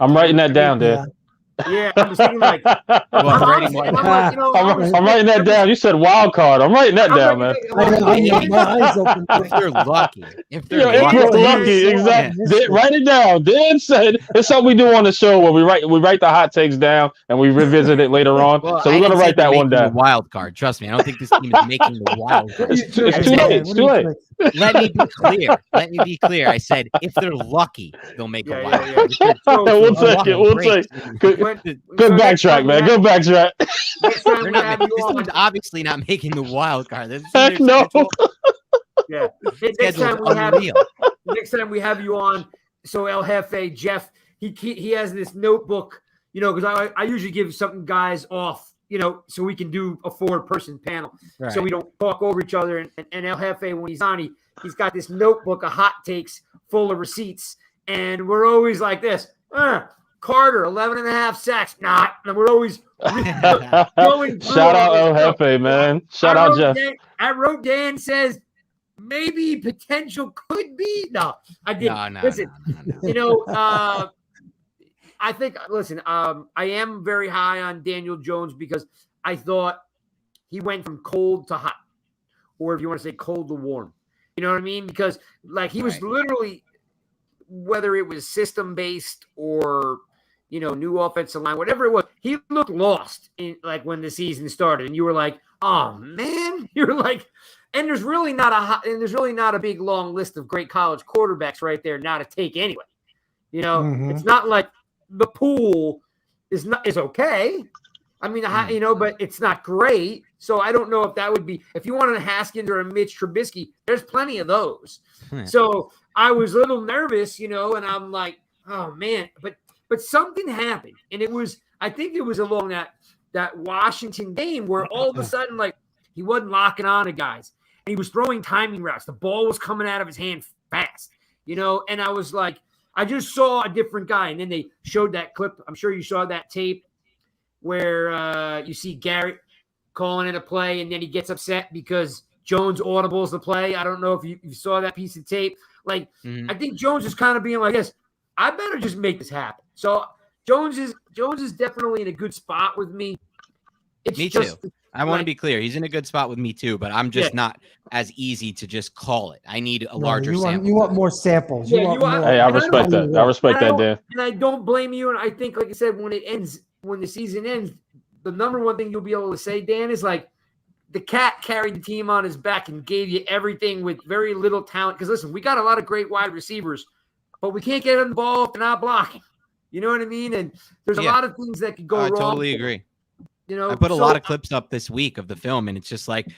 I'm writing that down, Dan. Yeah, I'm just thinking like, I'm writing that down. You said wild card. I'm writing that down, man. If they're lucky. If they're lucky, exactly. Write it down. Dan said it's something we do on the show where we write the hot takes down and we revisit it later on. Well, so we're gonna write that one down. Wild card. Trust me, I don't think this team is making the wild card. It's too late. It's too late. Let me be clear. I said if they're lucky, they'll make a wild card. We'll take it. We'll take it. Good backtrack, man. Good backtrack. This team's obviously not making the wild card. Heck no. Yeah. Next time we have you on, so El Jefe, Jeff, he has this notebook, because I usually give some guys off, so we can do a 4-person panel. Right. So we don't talk over each other. And El Jefe, when he's on, he's got this notebook of hot takes full of receipts. And we're always like this. Carter, 11.5 sacks. Not. And we're always going through. Shout out El Jefe, man. Shout out Jeff. I wrote Dan says maybe potential could be. No, I didn't. No, listen, no. I think, I am very high on Daniel Jones because I thought he went from cold to hot, or if you want to say cold to warm. You know what I mean? Because he was literally, whether it was system-based or, new offensive line, whatever it was, he looked lost when the season started. And you were like, oh, man. You're like, and there's really not a big, long list of great college quarterbacks right there now to take anyway. It's not like the pool is okay, I mean, but it's not great. So I don't know if that would be, if you wanted a Haskins or a Mitch Trubisky, there's plenty of those. So I was a little nervous, and I'm like, oh man, but something happened. And I think it was along that Washington game where all of a sudden, like, he wasn't locking on to guys and he was throwing timing routes. The ball was coming out of his hand fast, and I was like, I just saw a different guy. And then they showed that clip. I'm sure you saw that tape where you see Garrett calling in a play and then he gets upset because Jones audibles the play. I don't know if you saw that piece of tape. Like, I think Jones is kind of being like this. I better just make this happen. So Jones is definitely in a good spot with me. Me too. I want to be clear. He's in a good spot with me too, but I'm just not as easy to just call it. I need a larger sample. You want more samples. Hey, I respect that. I respect that, Dan. And I don't blame you. And I think, like I said, when the season ends, the number one thing you'll be able to say, Dan, is like the cat carried the team on his back and gave you everything with very little talent. Because listen, we got a lot of great wide receivers, but we can't get them the ball if they're not blocking. You know what I mean? And there's a lot of things that could go wrong. I totally agree. I put a lot of clips up this week of the film, and it's just like,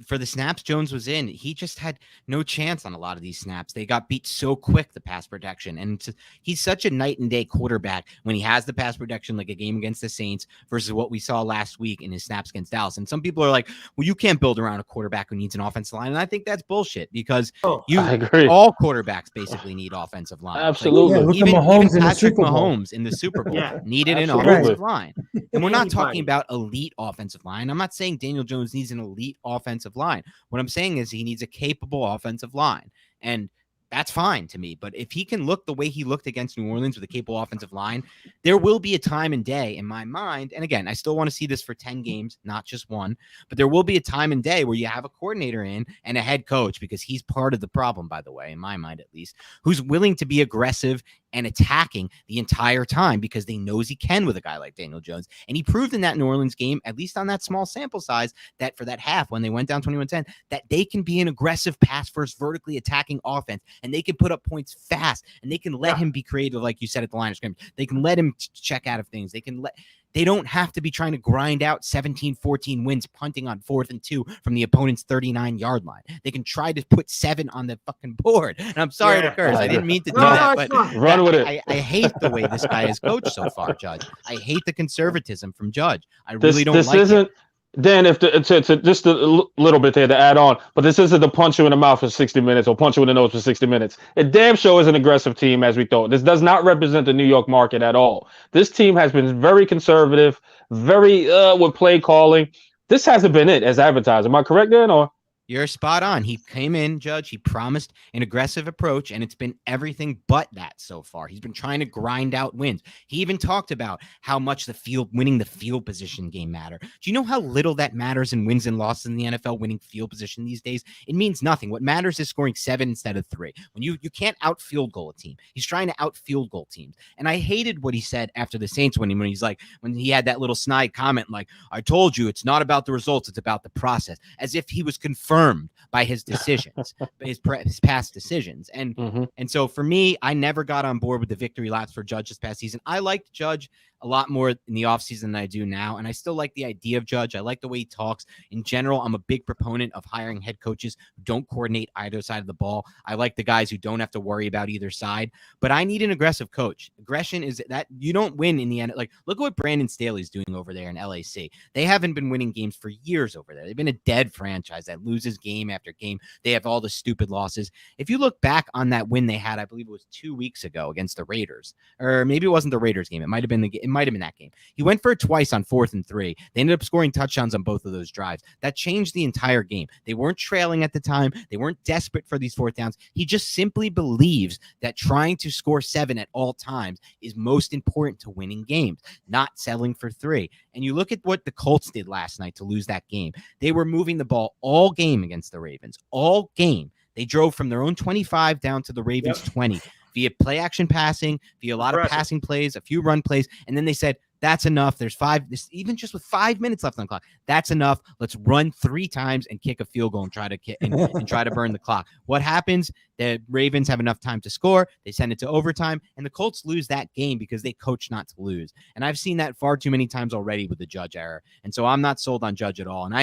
for the snaps Jones was in, he just had no chance on a lot of these snaps. They got beat so quick, the pass protection. And he's such a night and day quarterback when he has the pass protection, like a game against the Saints versus what we saw last week in his snaps against Dallas. And some people are like, well, you can't build around a quarterback who needs an offensive line. And I think that's bullshit because I agree. All quarterbacks basically need offensive line. Absolutely. Like, even Patrick Mahomes in the Super Bowl needed an offensive line. And we're not talking about elite offensive line. I'm not saying Daniel Jones needs an elite offensive line. What I'm saying is he needs a capable offensive line. And that's fine to me. But if he can look the way he looked against New Orleans with a capable offensive line, there will be a time and day in my mind. And again, I still want to see this for 10 games, not just one. But there will be a time and day where you have a coordinator in and a head coach, because he's part of the problem, by the way, in my mind at least, who's willing to be aggressive and attacking the entire time because they knows he can with a guy like Daniel Jones. And he proved in that New Orleans game, at least on that small sample size, that for that half when they went down 21-10, that they can be an aggressive pass first, vertically attacking offense, and they can put up points fast, and they can let him be creative, like you said at the line of scrimmage. They can let him check out of things. They don't have to be trying to grind out 17-14 wins punting on 4th and 2 from the opponent's 39-yard line. They can try to put 7 on the fucking board. And I'm sorry to curse. I didn't mean to do that, but run with it. I hate the way this guy is coached so far, Judge. I hate the conservatism from Judge. I really don't like it. Dan, if just a little bit there to add on, but this isn't the punch you in the mouth for 60 minutes or punch you in the nose for 60 minutes. It damn sure is an aggressive team as we thought. This does not represent the New York market at all. This team has been very conservative, very with play calling. This hasn't been it as advertised. Am I correct, Dan? Or you're spot on. He came in, Judge. He promised an aggressive approach, and it's been everything but that so far. He's been trying to grind out wins. He even talked about how much winning the field position game matter. Do you know how little that matters in wins and losses in the NFL, winning field position these days? It means nothing. What matters is scoring 7 instead of 3. When you can't out field goal a team. He's trying to out field goal teams. And I hated what he said after the Saints winning, when he had that little snide comment like, I told you it's not about the results, it's about the process, as if he was confirmed by his decisions, his past decisions. And so for me, I never got on board with the victory laps for Judge this past season. I liked Judge a lot more in the offseason than I do now. And I still like the idea of Judge. I like the way he talks. In general, I'm a big proponent of hiring head coaches who don't coordinate either side of the ball. I like the guys who don't have to worry about either side. But I need an aggressive coach. Aggression is that you don't win in the end. Like, look at what Brandon Staley's doing over there in LAC. They haven't been winning games for years over there. They've been a dead franchise that loses game after game. They have all the stupid losses. If you look back on that win they had, I believe it was 2 weeks ago against the Raiders, or maybe it wasn't the Raiders game. It might have been that game. He went for it twice on 4th and 3. They ended up scoring touchdowns on both of those drives. That changed the entire game. They weren't trailing at the time. They weren't desperate for these 4th downs. He just simply believes that trying to score 7 at all times is most important to winning games, not settling for 3. And you look at what the Colts did last night to lose that game. They were moving the ball all game against the Ravens. All game. They drove from their own 25 down to the Ravens 20 via play action passing, via a lot of passing plays, a few run plays. And then they said, that's enough. Even just with 5 minutes left on the clock, that's enough. Let's run 3 times and kick a field goal and try to burn the clock. What happens? The Ravens have enough time to score. They send it to overtime, and the Colts lose that game because they coach not to lose. And I've seen that far too many times already with the Judge error. And so I'm not sold on Judge at all. And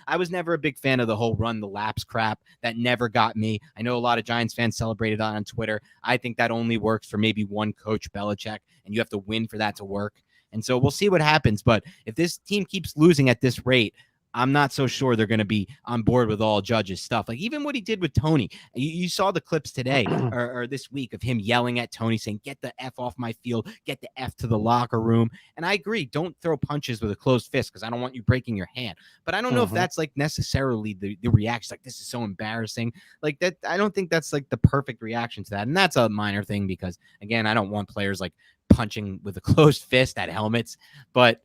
I was never a big fan of the whole run the laps crap. That never got me. I know a lot of Giants fans celebrated on Twitter. I think that only works for maybe one coach, Belichick, and you have to win for that to work. And so we'll see what happens. But if this team keeps losing at this rate, I'm not so sure they're going to be on board with all Judge's stuff. Like even what he did with Tony, you saw the clips today or this week of him yelling at Tony saying, get the F off my field, get the F to the locker room. And I agree. Don't throw punches with a closed fist because I don't want you breaking your hand. But I don't know if that's like necessarily the reaction. Like, this is so embarrassing. Like that. I don't think that's like the perfect reaction to that. And that's a minor thing because, again, I don't want players like punching with a closed fist at helmets. But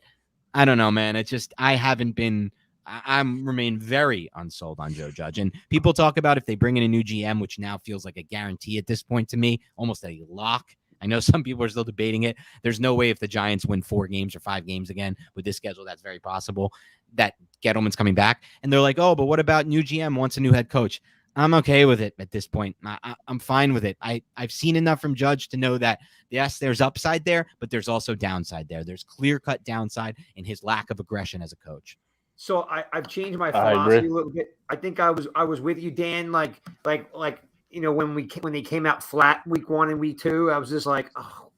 I don't know, man. It's just I'm remain very unsold on Joe Judge. And people talk about if they bring in a new GM, which now feels like a guarantee at this point to me, almost a lock. I know some people are still debating it. There's no way if the Giants win 4 games or 5 games again with this schedule, that's very possible that Gettleman's coming back. And they're like, oh, but what about new GM wants a new head coach? I'm okay with it at this point. I'm fine with it. I've seen enough from Judge to know that, yes, there's upside there, but there's also downside there. There's clear-cut downside in his lack of aggression as a coach. So I've changed my philosophy a little bit. I think I was with you, Dan. Like when they came out flat week 1 and week 2, I was just like, oh,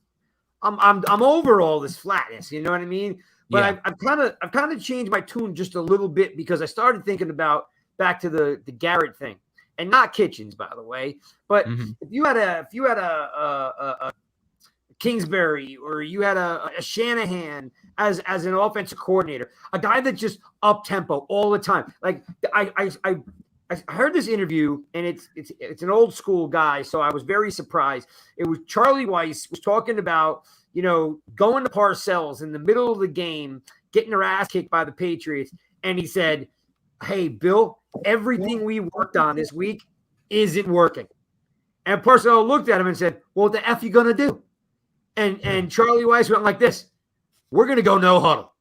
I'm over all this flatness. You know what I mean? But yeah. I've kind of changed my tune just a little bit because I started thinking about back to the Garrett thing, and not Kitchens, by the way. But if you had a Kingsbury or you had a Shanahan as an offensive coordinator, a guy that just up tempo all the time. Like I heard this interview, and it's an old school guy, so I was very surprised. It was Charlie Weiss was talking about, going to Parcells in the middle of the game, getting their ass kicked by the Patriots, and he said, "Hey, Bill, everything we worked on this week isn't working." And Parcells looked at him and said, "Well, what the F you gonna do?" And Charlie Weiss went like this: "We're going to go no huddle."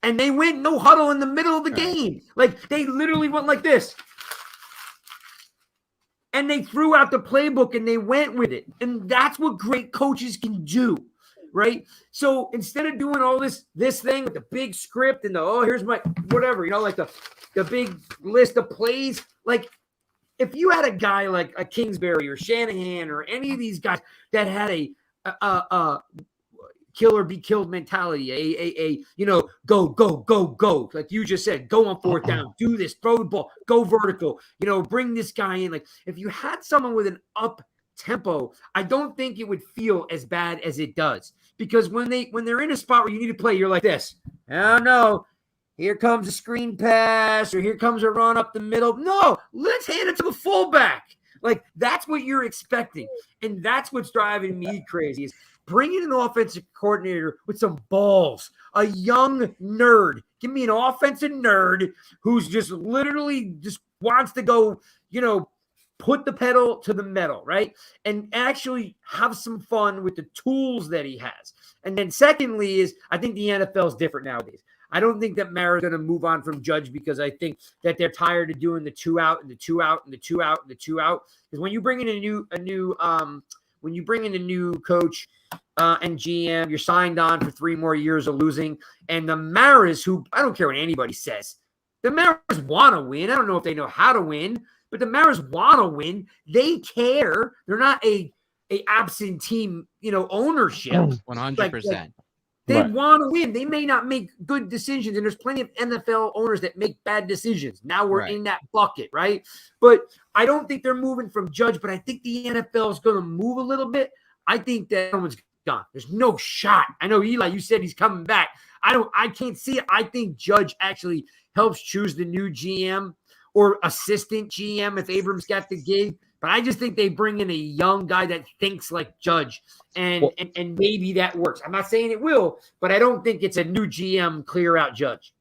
And they went no huddle in the middle of the game. Like, they literally went like this. And they threw out the playbook and they went with it. And that's what great coaches can do, right? So instead of doing all this thing with the big script and here's my whatever, like the big list of plays, like, if you had a guy like a Kingsbury or Shanahan or any of these guys that had a kill or be killed mentality, go, like you just said, go on 4th down, do this, throw the ball, go vertical, bring this guy in. Like, if you had someone with an up tempo, I don't think it would feel as bad as it does, because when they're in a spot where you need to play, you're like this. Oh no, here comes a screen pass, or here comes a run up the middle. No, let's hand it to the fullback. Like, that's what you're expecting. And that's what's driving me crazy, is bringing an offensive coordinator with some balls, a young nerd. Give me an offensive nerd who's just literally just wants to go, put the pedal to the metal, right? And actually have some fun with the tools that he has. And then secondly is, I think the NFL is different nowadays. I don't think that Mara's going to move on from Judge, because I think that they're tired of doing the 2 out and the 2 out and the 2 out and the 2 out. Because when you bring in a new coach and GM, you're signed on for 3 more years of losing. And the Maras, who I don't care what anybody says, the Maras want to win. I don't know if they know how to win, but the Maras want to win. They care. They're not a absentee, ownership. 100%. They want to win. They may not make good decisions, and there's plenty of NFL owners that make bad decisions. Now we're in that bucket, right? But I don't think they're moving from Judge, but I think the NFL is going to move a little bit. I think that someone's gone. There's no shot. I know, Eli, you said he's coming back. I can't see it. I think Judge actually helps choose the new GM or assistant GM if Abrams got the gig. But I just think they bring in a young guy that thinks like Judge, and maybe that works. I'm not saying it will, but I don't think it's a new GM clear out Judge.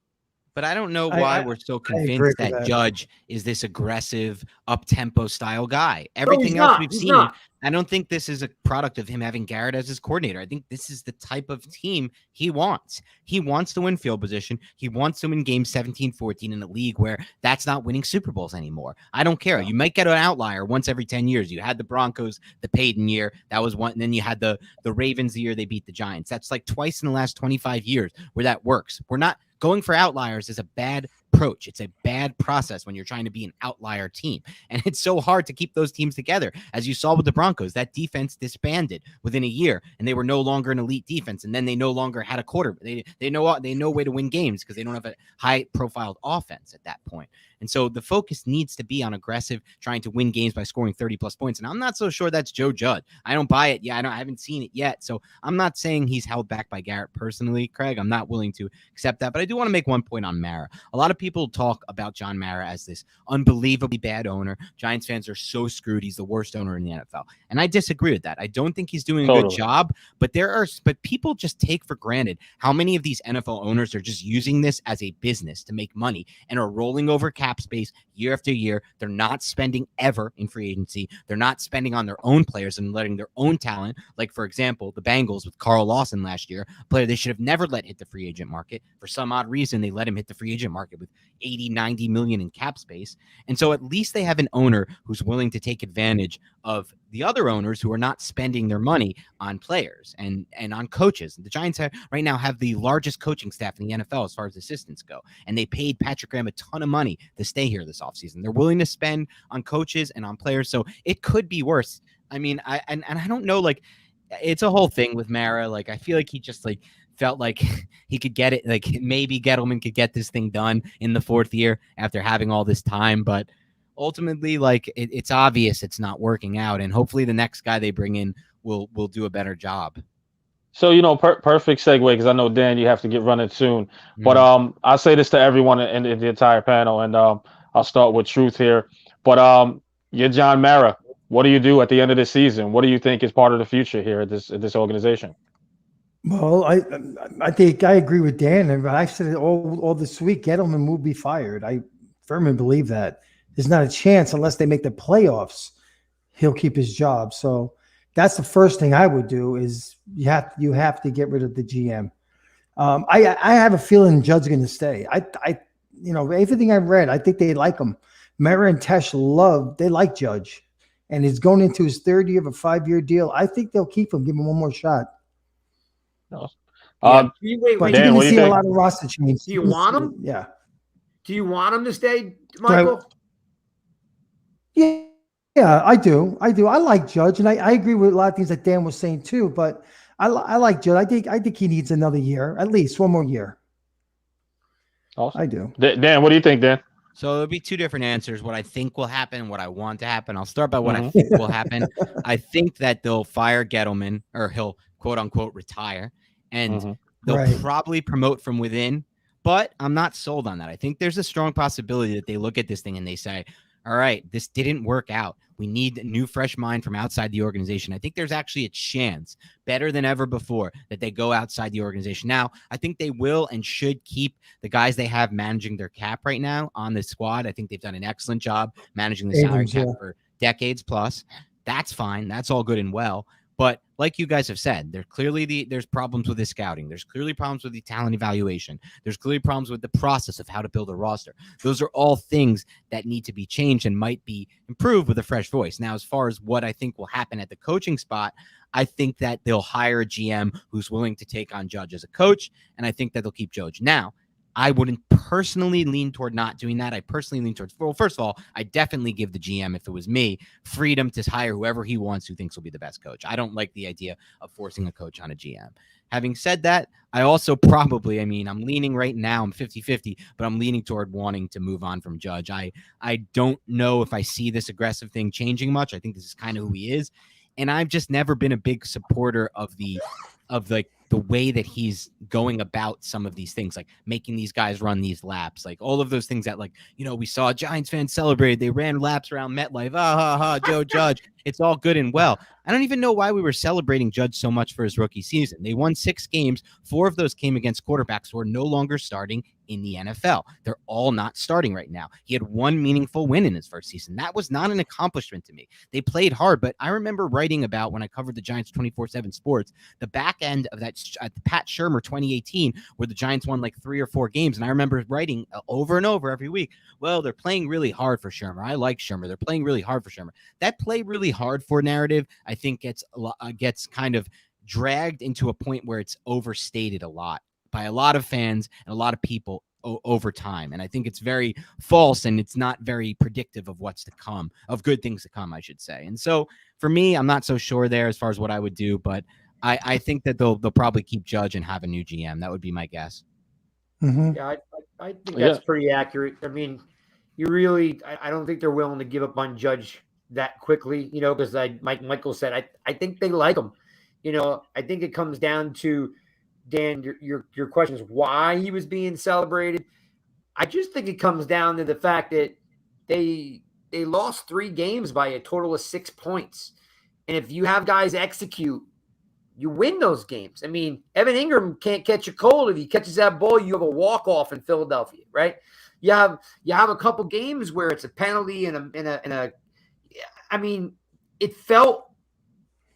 But I don't know I- why I- we're so agree convinced with that that. Judge is this aggressive, up-tempo style guy. he's Everything else not. we've He's seen, not. I don't think this is a product of him having Garrett as his coordinator. I think this is the type of team he wants. He wants to win field position. He wants to win games 17-14 in a league where that's not winning Super Bowls anymore. I don't care. You might get an outlier once every 10 years. You had the Broncos, the Peyton year. That was one. And then you had the Ravens the year they beat the Giants. That's like twice in the last 25 years where that works. We're not going for outliers is a bad approach. It's a bad process when you're trying to be an outlier team. And it's so hard to keep those teams together. As you saw with the Broncos, that defense disbanded within a year and they were no longer an elite defense. And then they no longer had a quarterback. They know way to win games because they don't have a high profiled offense at that point. And so the focus needs to be on aggressive, trying to win games by scoring 30 plus points. And I'm not so sure that's Joe Judge. I don't buy it. Yeah, I haven't seen it yet. So I'm not saying he's held back by Garrett personally, Craig. I'm not willing to accept that. But I do want to make one point on Mara. A lot of people talk about John Mara as this unbelievably bad owner. Giants fans are so screwed. He's the worst owner in the NFL. And I disagree with that. I don't think he's doing a good job, but people just take for granted how many of these NFL owners are just using this as a business to make money and are rolling over cap space year after year. They're not spending ever in free agency. They're not spending on their own players and letting their own talent, like for example, the Bengals with Carl Lawson last year, a player they should have never let hit the free agent market. For some odd reason, they let him hit the free agent market with 80, 90 million in cap space. And so at least they have an owner who's willing to take advantage of the other owners who are not spending their money on players and on coaches. The Giants right now have the largest coaching staff in the NFL as far as assistants go. And they paid Patrick Graham a ton of money to stay here this offseason. They're willing to spend on coaches and on players. So it could be worse. I mean, I don't know, like, it's a whole thing with Mara. Like, I feel like he just like felt like he could get it. Like maybe Gettleman could get this thing done in the fourth year after having all this time. But ultimately, like it's obvious it's not working out. And hopefully the next guy they bring in will do a better job. So, perfect segue because I know, Dan, you have to get running soon. But I'll say this to everyone in the entire panel, and I'll start with Truth here. But you're John Mara. What do you do at the end of the season? What do you think is part of the future here at this organization? Well, I think I agree with Dan, and I said it all this week. Gettleman will be fired. I firmly believe that. There's not a chance unless they make the playoffs, he'll keep his job. So that's the first thing I would do is you have to get rid of the GM. I have a feeling Judd's going to stay. Everything I've read, I think they like him. Mara and Tesh they like Judge, and he's going into his third year of a 5-year deal. I think they'll keep him, give him one more shot. No. Wait, But Dan, you're what going do to you see a think? lot of roster changes. Do you want him? Yeah. Do you want him to stay, Michael? Yeah, I do. I like Judge, and I agree with a lot of things that Dan was saying too. But I like Judge. I think he needs another year, at least one more year. Awesome. I do. Dan, what do you think, Dan? So there'll be two different answers: what I think will happen, what I want to happen. I'll start by what I think will happen. I think that they'll fire Gettleman, or he'll quote unquote retire, and they'll probably promote from within. But I'm not sold on that. I think there's a strong possibility that they look at this thing and they say, all right, this didn't work out. We need a new, fresh mind from outside the organization. I think there's actually a chance, better than ever before, that they go outside the organization. Now, I think they will and should keep the guys they have managing their cap right now on the squad. I think they've done an excellent job managing the salary cap for decades plus. That's fine. That's all good and well. But like you guys have said, there's problems with the scouting. There's clearly problems with the talent evaluation. There's clearly problems with the process of how to build a roster. Those are all things that need to be changed and might be improved with a fresh voice. Now, as far as what I think will happen at the coaching spot, I think that they'll hire a GM who's willing to take on Judge as a coach, and I think that they'll keep Judge. Now, I wouldn't personally lean toward not doing that. I personally lean towards, well, first of all, I definitely give the GM, if it was me, freedom to hire whoever he wants who thinks will be the best coach. I don't like the idea of forcing a coach on a GM. Having said that, I also probably, I'm leaning right now, I'm 50-50, but I'm leaning toward wanting to move on from Judge. I don't know if I see this aggressive thing changing much. I think this is kind of who he is. And I've just never been a big supporter of the way that he's going about some of these things, like making these guys run these laps, like all of those things that, like, we saw Giants fans celebrate. They ran laps around MetLife. Joe Judge. It's all good and well. I don't even know why we were celebrating Judge so much for his rookie season. They won 6 games. 4 of those came against quarterbacks who are no longer starting in the NFL. They're all not starting right now. He had one meaningful win in his first season. That was not an accomplishment to me. They played hard, but I remember writing about when I covered the Giants 24/7 Sports, the back end of that Pat Shurmur 2018, where the Giants won like 3 or 4 games. And I remember writing over and over every week, well, they're playing really hard for Shurmur. I like Shurmur. They're playing really hard for Shurmur. That play really hard for narrative, I think gets kind of dragged into a point where it's overstated a lot by a lot of fans and a lot of people over time. And I think it's very false, and it's not very predictive of what's to come, of good things to come, I should say. And so for me, I'm not so sure there as far as what I would do, but I think that they'll probably keep Judge and have a new GM. That would be my guess. Mm-hmm. Yeah, I think that's pretty accurate. I mean, I don't think they're willing to give up on Judge that quickly, because Michael said, I think they like him. I think it comes down to, Dan, your question is why he was being celebrated. I just think it comes down to the fact that they lost 3 games by a total of 6 points. And if you have guys execute, you win those games. I mean, Evan Ingram can't catch a cold. If he catches that ball, you have a walk-off in Philadelphia, right? You have a couple games where it's a penalty and a I mean, it felt,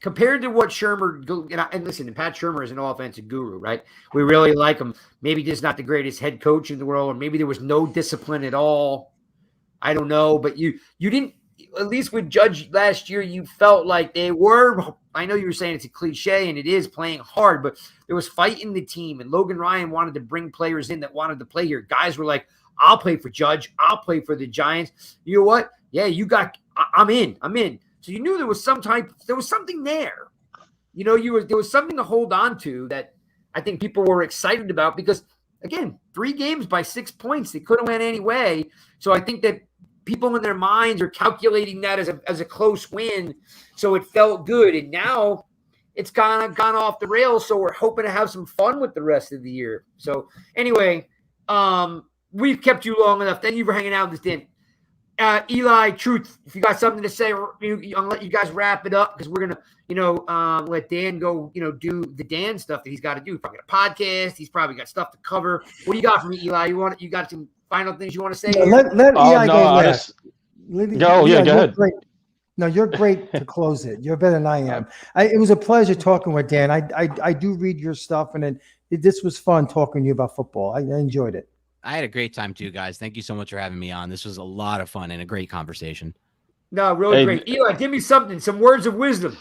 compared to what Shurmur, and listen, and Pat Shurmur is an offensive guru, right? We really like him. Maybe just not the greatest head coach in the world, or maybe there was no discipline at all. I don't know, but you didn't, at least with Judge last year, you felt like they were, I know you were saying it's a cliche, and it is playing hard, but there was fight in the team, and Logan Ryan wanted to bring players in that wanted to play here. Guys were like, I'll play for Judge. I'll play for the Giants. You know what? Yeah, I'm in. So you knew there was something there. There was something to hold on to that I think people were excited about because, again, 3 games by 6 points. They could have went any way. So I think that people in their minds are calculating that as a close win. So it felt good. And now it's kind of gone off the rails. So we're hoping to have some fun with the rest of the year. So anyway, we've kept you long enough. Thank you for hanging out with us, Dan. Eli, Truth, if you got something to say, I'll let you guys wrap it up because we're gonna, let Dan go, do the Dan stuff that he's got to do. He's probably got a podcast. He's probably got stuff to cover. What do you got for me, Eli? You got some final things you want to say? No, let Eli go last. Go ahead. Great. No, you're great to close it. You're better than I am. It was a pleasure talking with Dan. I do read your stuff, and this was fun talking to you about football. I enjoyed it. I had a great time too, guys. Thank you so much for having me on. This was a lot of fun and a great conversation. No, really great. Eli, give me some words of wisdom.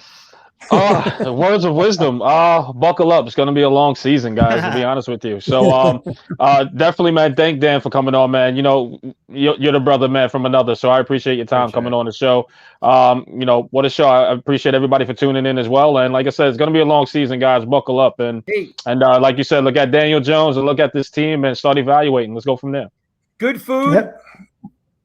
Words of wisdom. Buckle up. It's going to be a long season, guys, to be honest with you. So definitely, man, thank Dan for coming on, man. You're the brother, man, from another. So I appreciate your time coming on the show. What a show. I appreciate everybody for tuning in as well. And like I said, it's going to be a long season, guys. Buckle up. And like you said, look at Daniel Jones and look at this team and start evaluating. Let's go from there. Good food. Yep.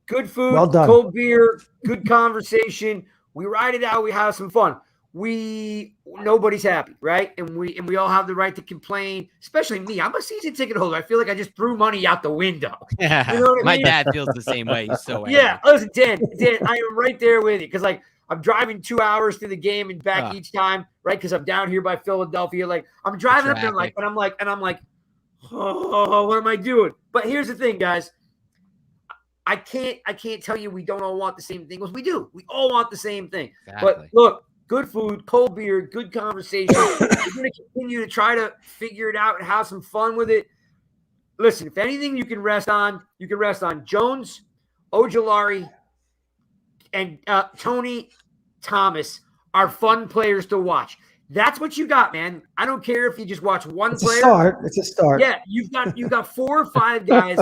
Good food. Well done. Cold beer. Good conversation. We ride it out. We have some fun. Nobody's happy, right? And we all have the right to complain, especially me. I'm a season ticket holder. I feel like I just threw money out the window. Yeah. You know what I mean? My dad feels the same way. He's so angry. Yeah. Listen, Dan, I am right there with you because I'm driving 2 hours to the game and back each time, right? Because I'm down here by Philadelphia. Like I'm driving up there, and I'm like, oh, what am I doing? But here's the thing, guys. I can't tell you we don't all want the same thing. Because we do. We all want the same thing. Exactly. But look. Good food, cold beer, good conversation. We're going to continue to try to figure it out and have some fun with it. Listen, if anything you can rest on Jones, Ojulari, and Tony Thomas are fun players to watch. That's what you got, man. I don't care if you just watch one player. It's a start. Yeah, you've got 4 or 5 guys,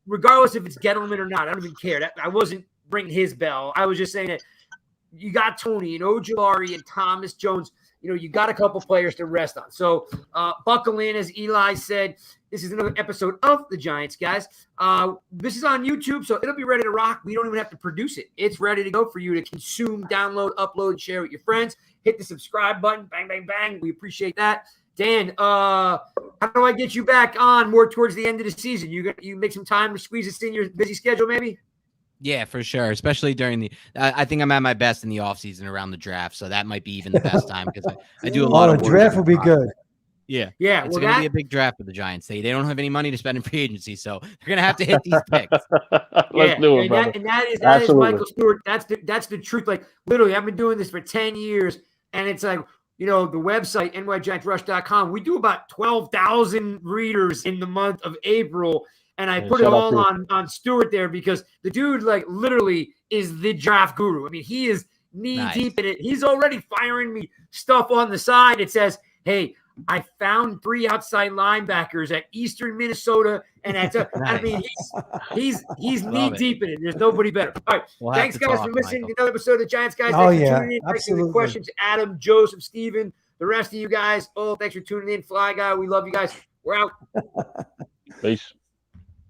regardless if it's Gettleman or not. I don't even care. I wasn't ringing his bell. I was just saying that. You got Tony and Ojulari and Thomas Jones. You got a couple players to rest on. So buckle in, as Eli said. This is another episode of The Giants, guys. This is on YouTube, so it'll be ready to rock. We don't even have to produce it. It's ready to go for you to consume, download, upload, share with your friends. Hit the subscribe button. Bang, bang, bang. We appreciate that. Dan, how do I get you back on more towards the end of the season? You make some time to squeeze this in your busy schedule, maybe? Yeah, for sure. Especially during I think I'm at my best in the off season around the draft. So that might be even the best time because I do a lot of the draft will be good. Yeah. Yeah. It's Well, going to be a big draft for the Giants. They don't have any money to spend in free agency, so they're going to have to hit these picks. Let's do it, brother. That is Absolutely. Michael Stewart. That's the truth. Like literally, I've been doing this for 10 years, and it's like, the website nygiantsrush.com. We do about 12,000 readers in the month of April, and I put it all on Stewart there because the dude like literally is the draft guru. I mean, he is knee deep in it. He's already firing me stuff on the side. It says, "Hey, I found 3 outside linebackers at Eastern Minnesota," and that's I mean, he's knee deep in it. There's nobody better. All right, thanks guys for listening to another episode of the Giants Guys. Thanks for tuning in. Thanks for the questions, Adam, Joseph, Steven, the rest of you guys. Oh, thanks for tuning in, Fly Guy. We love you guys. We're out. Peace.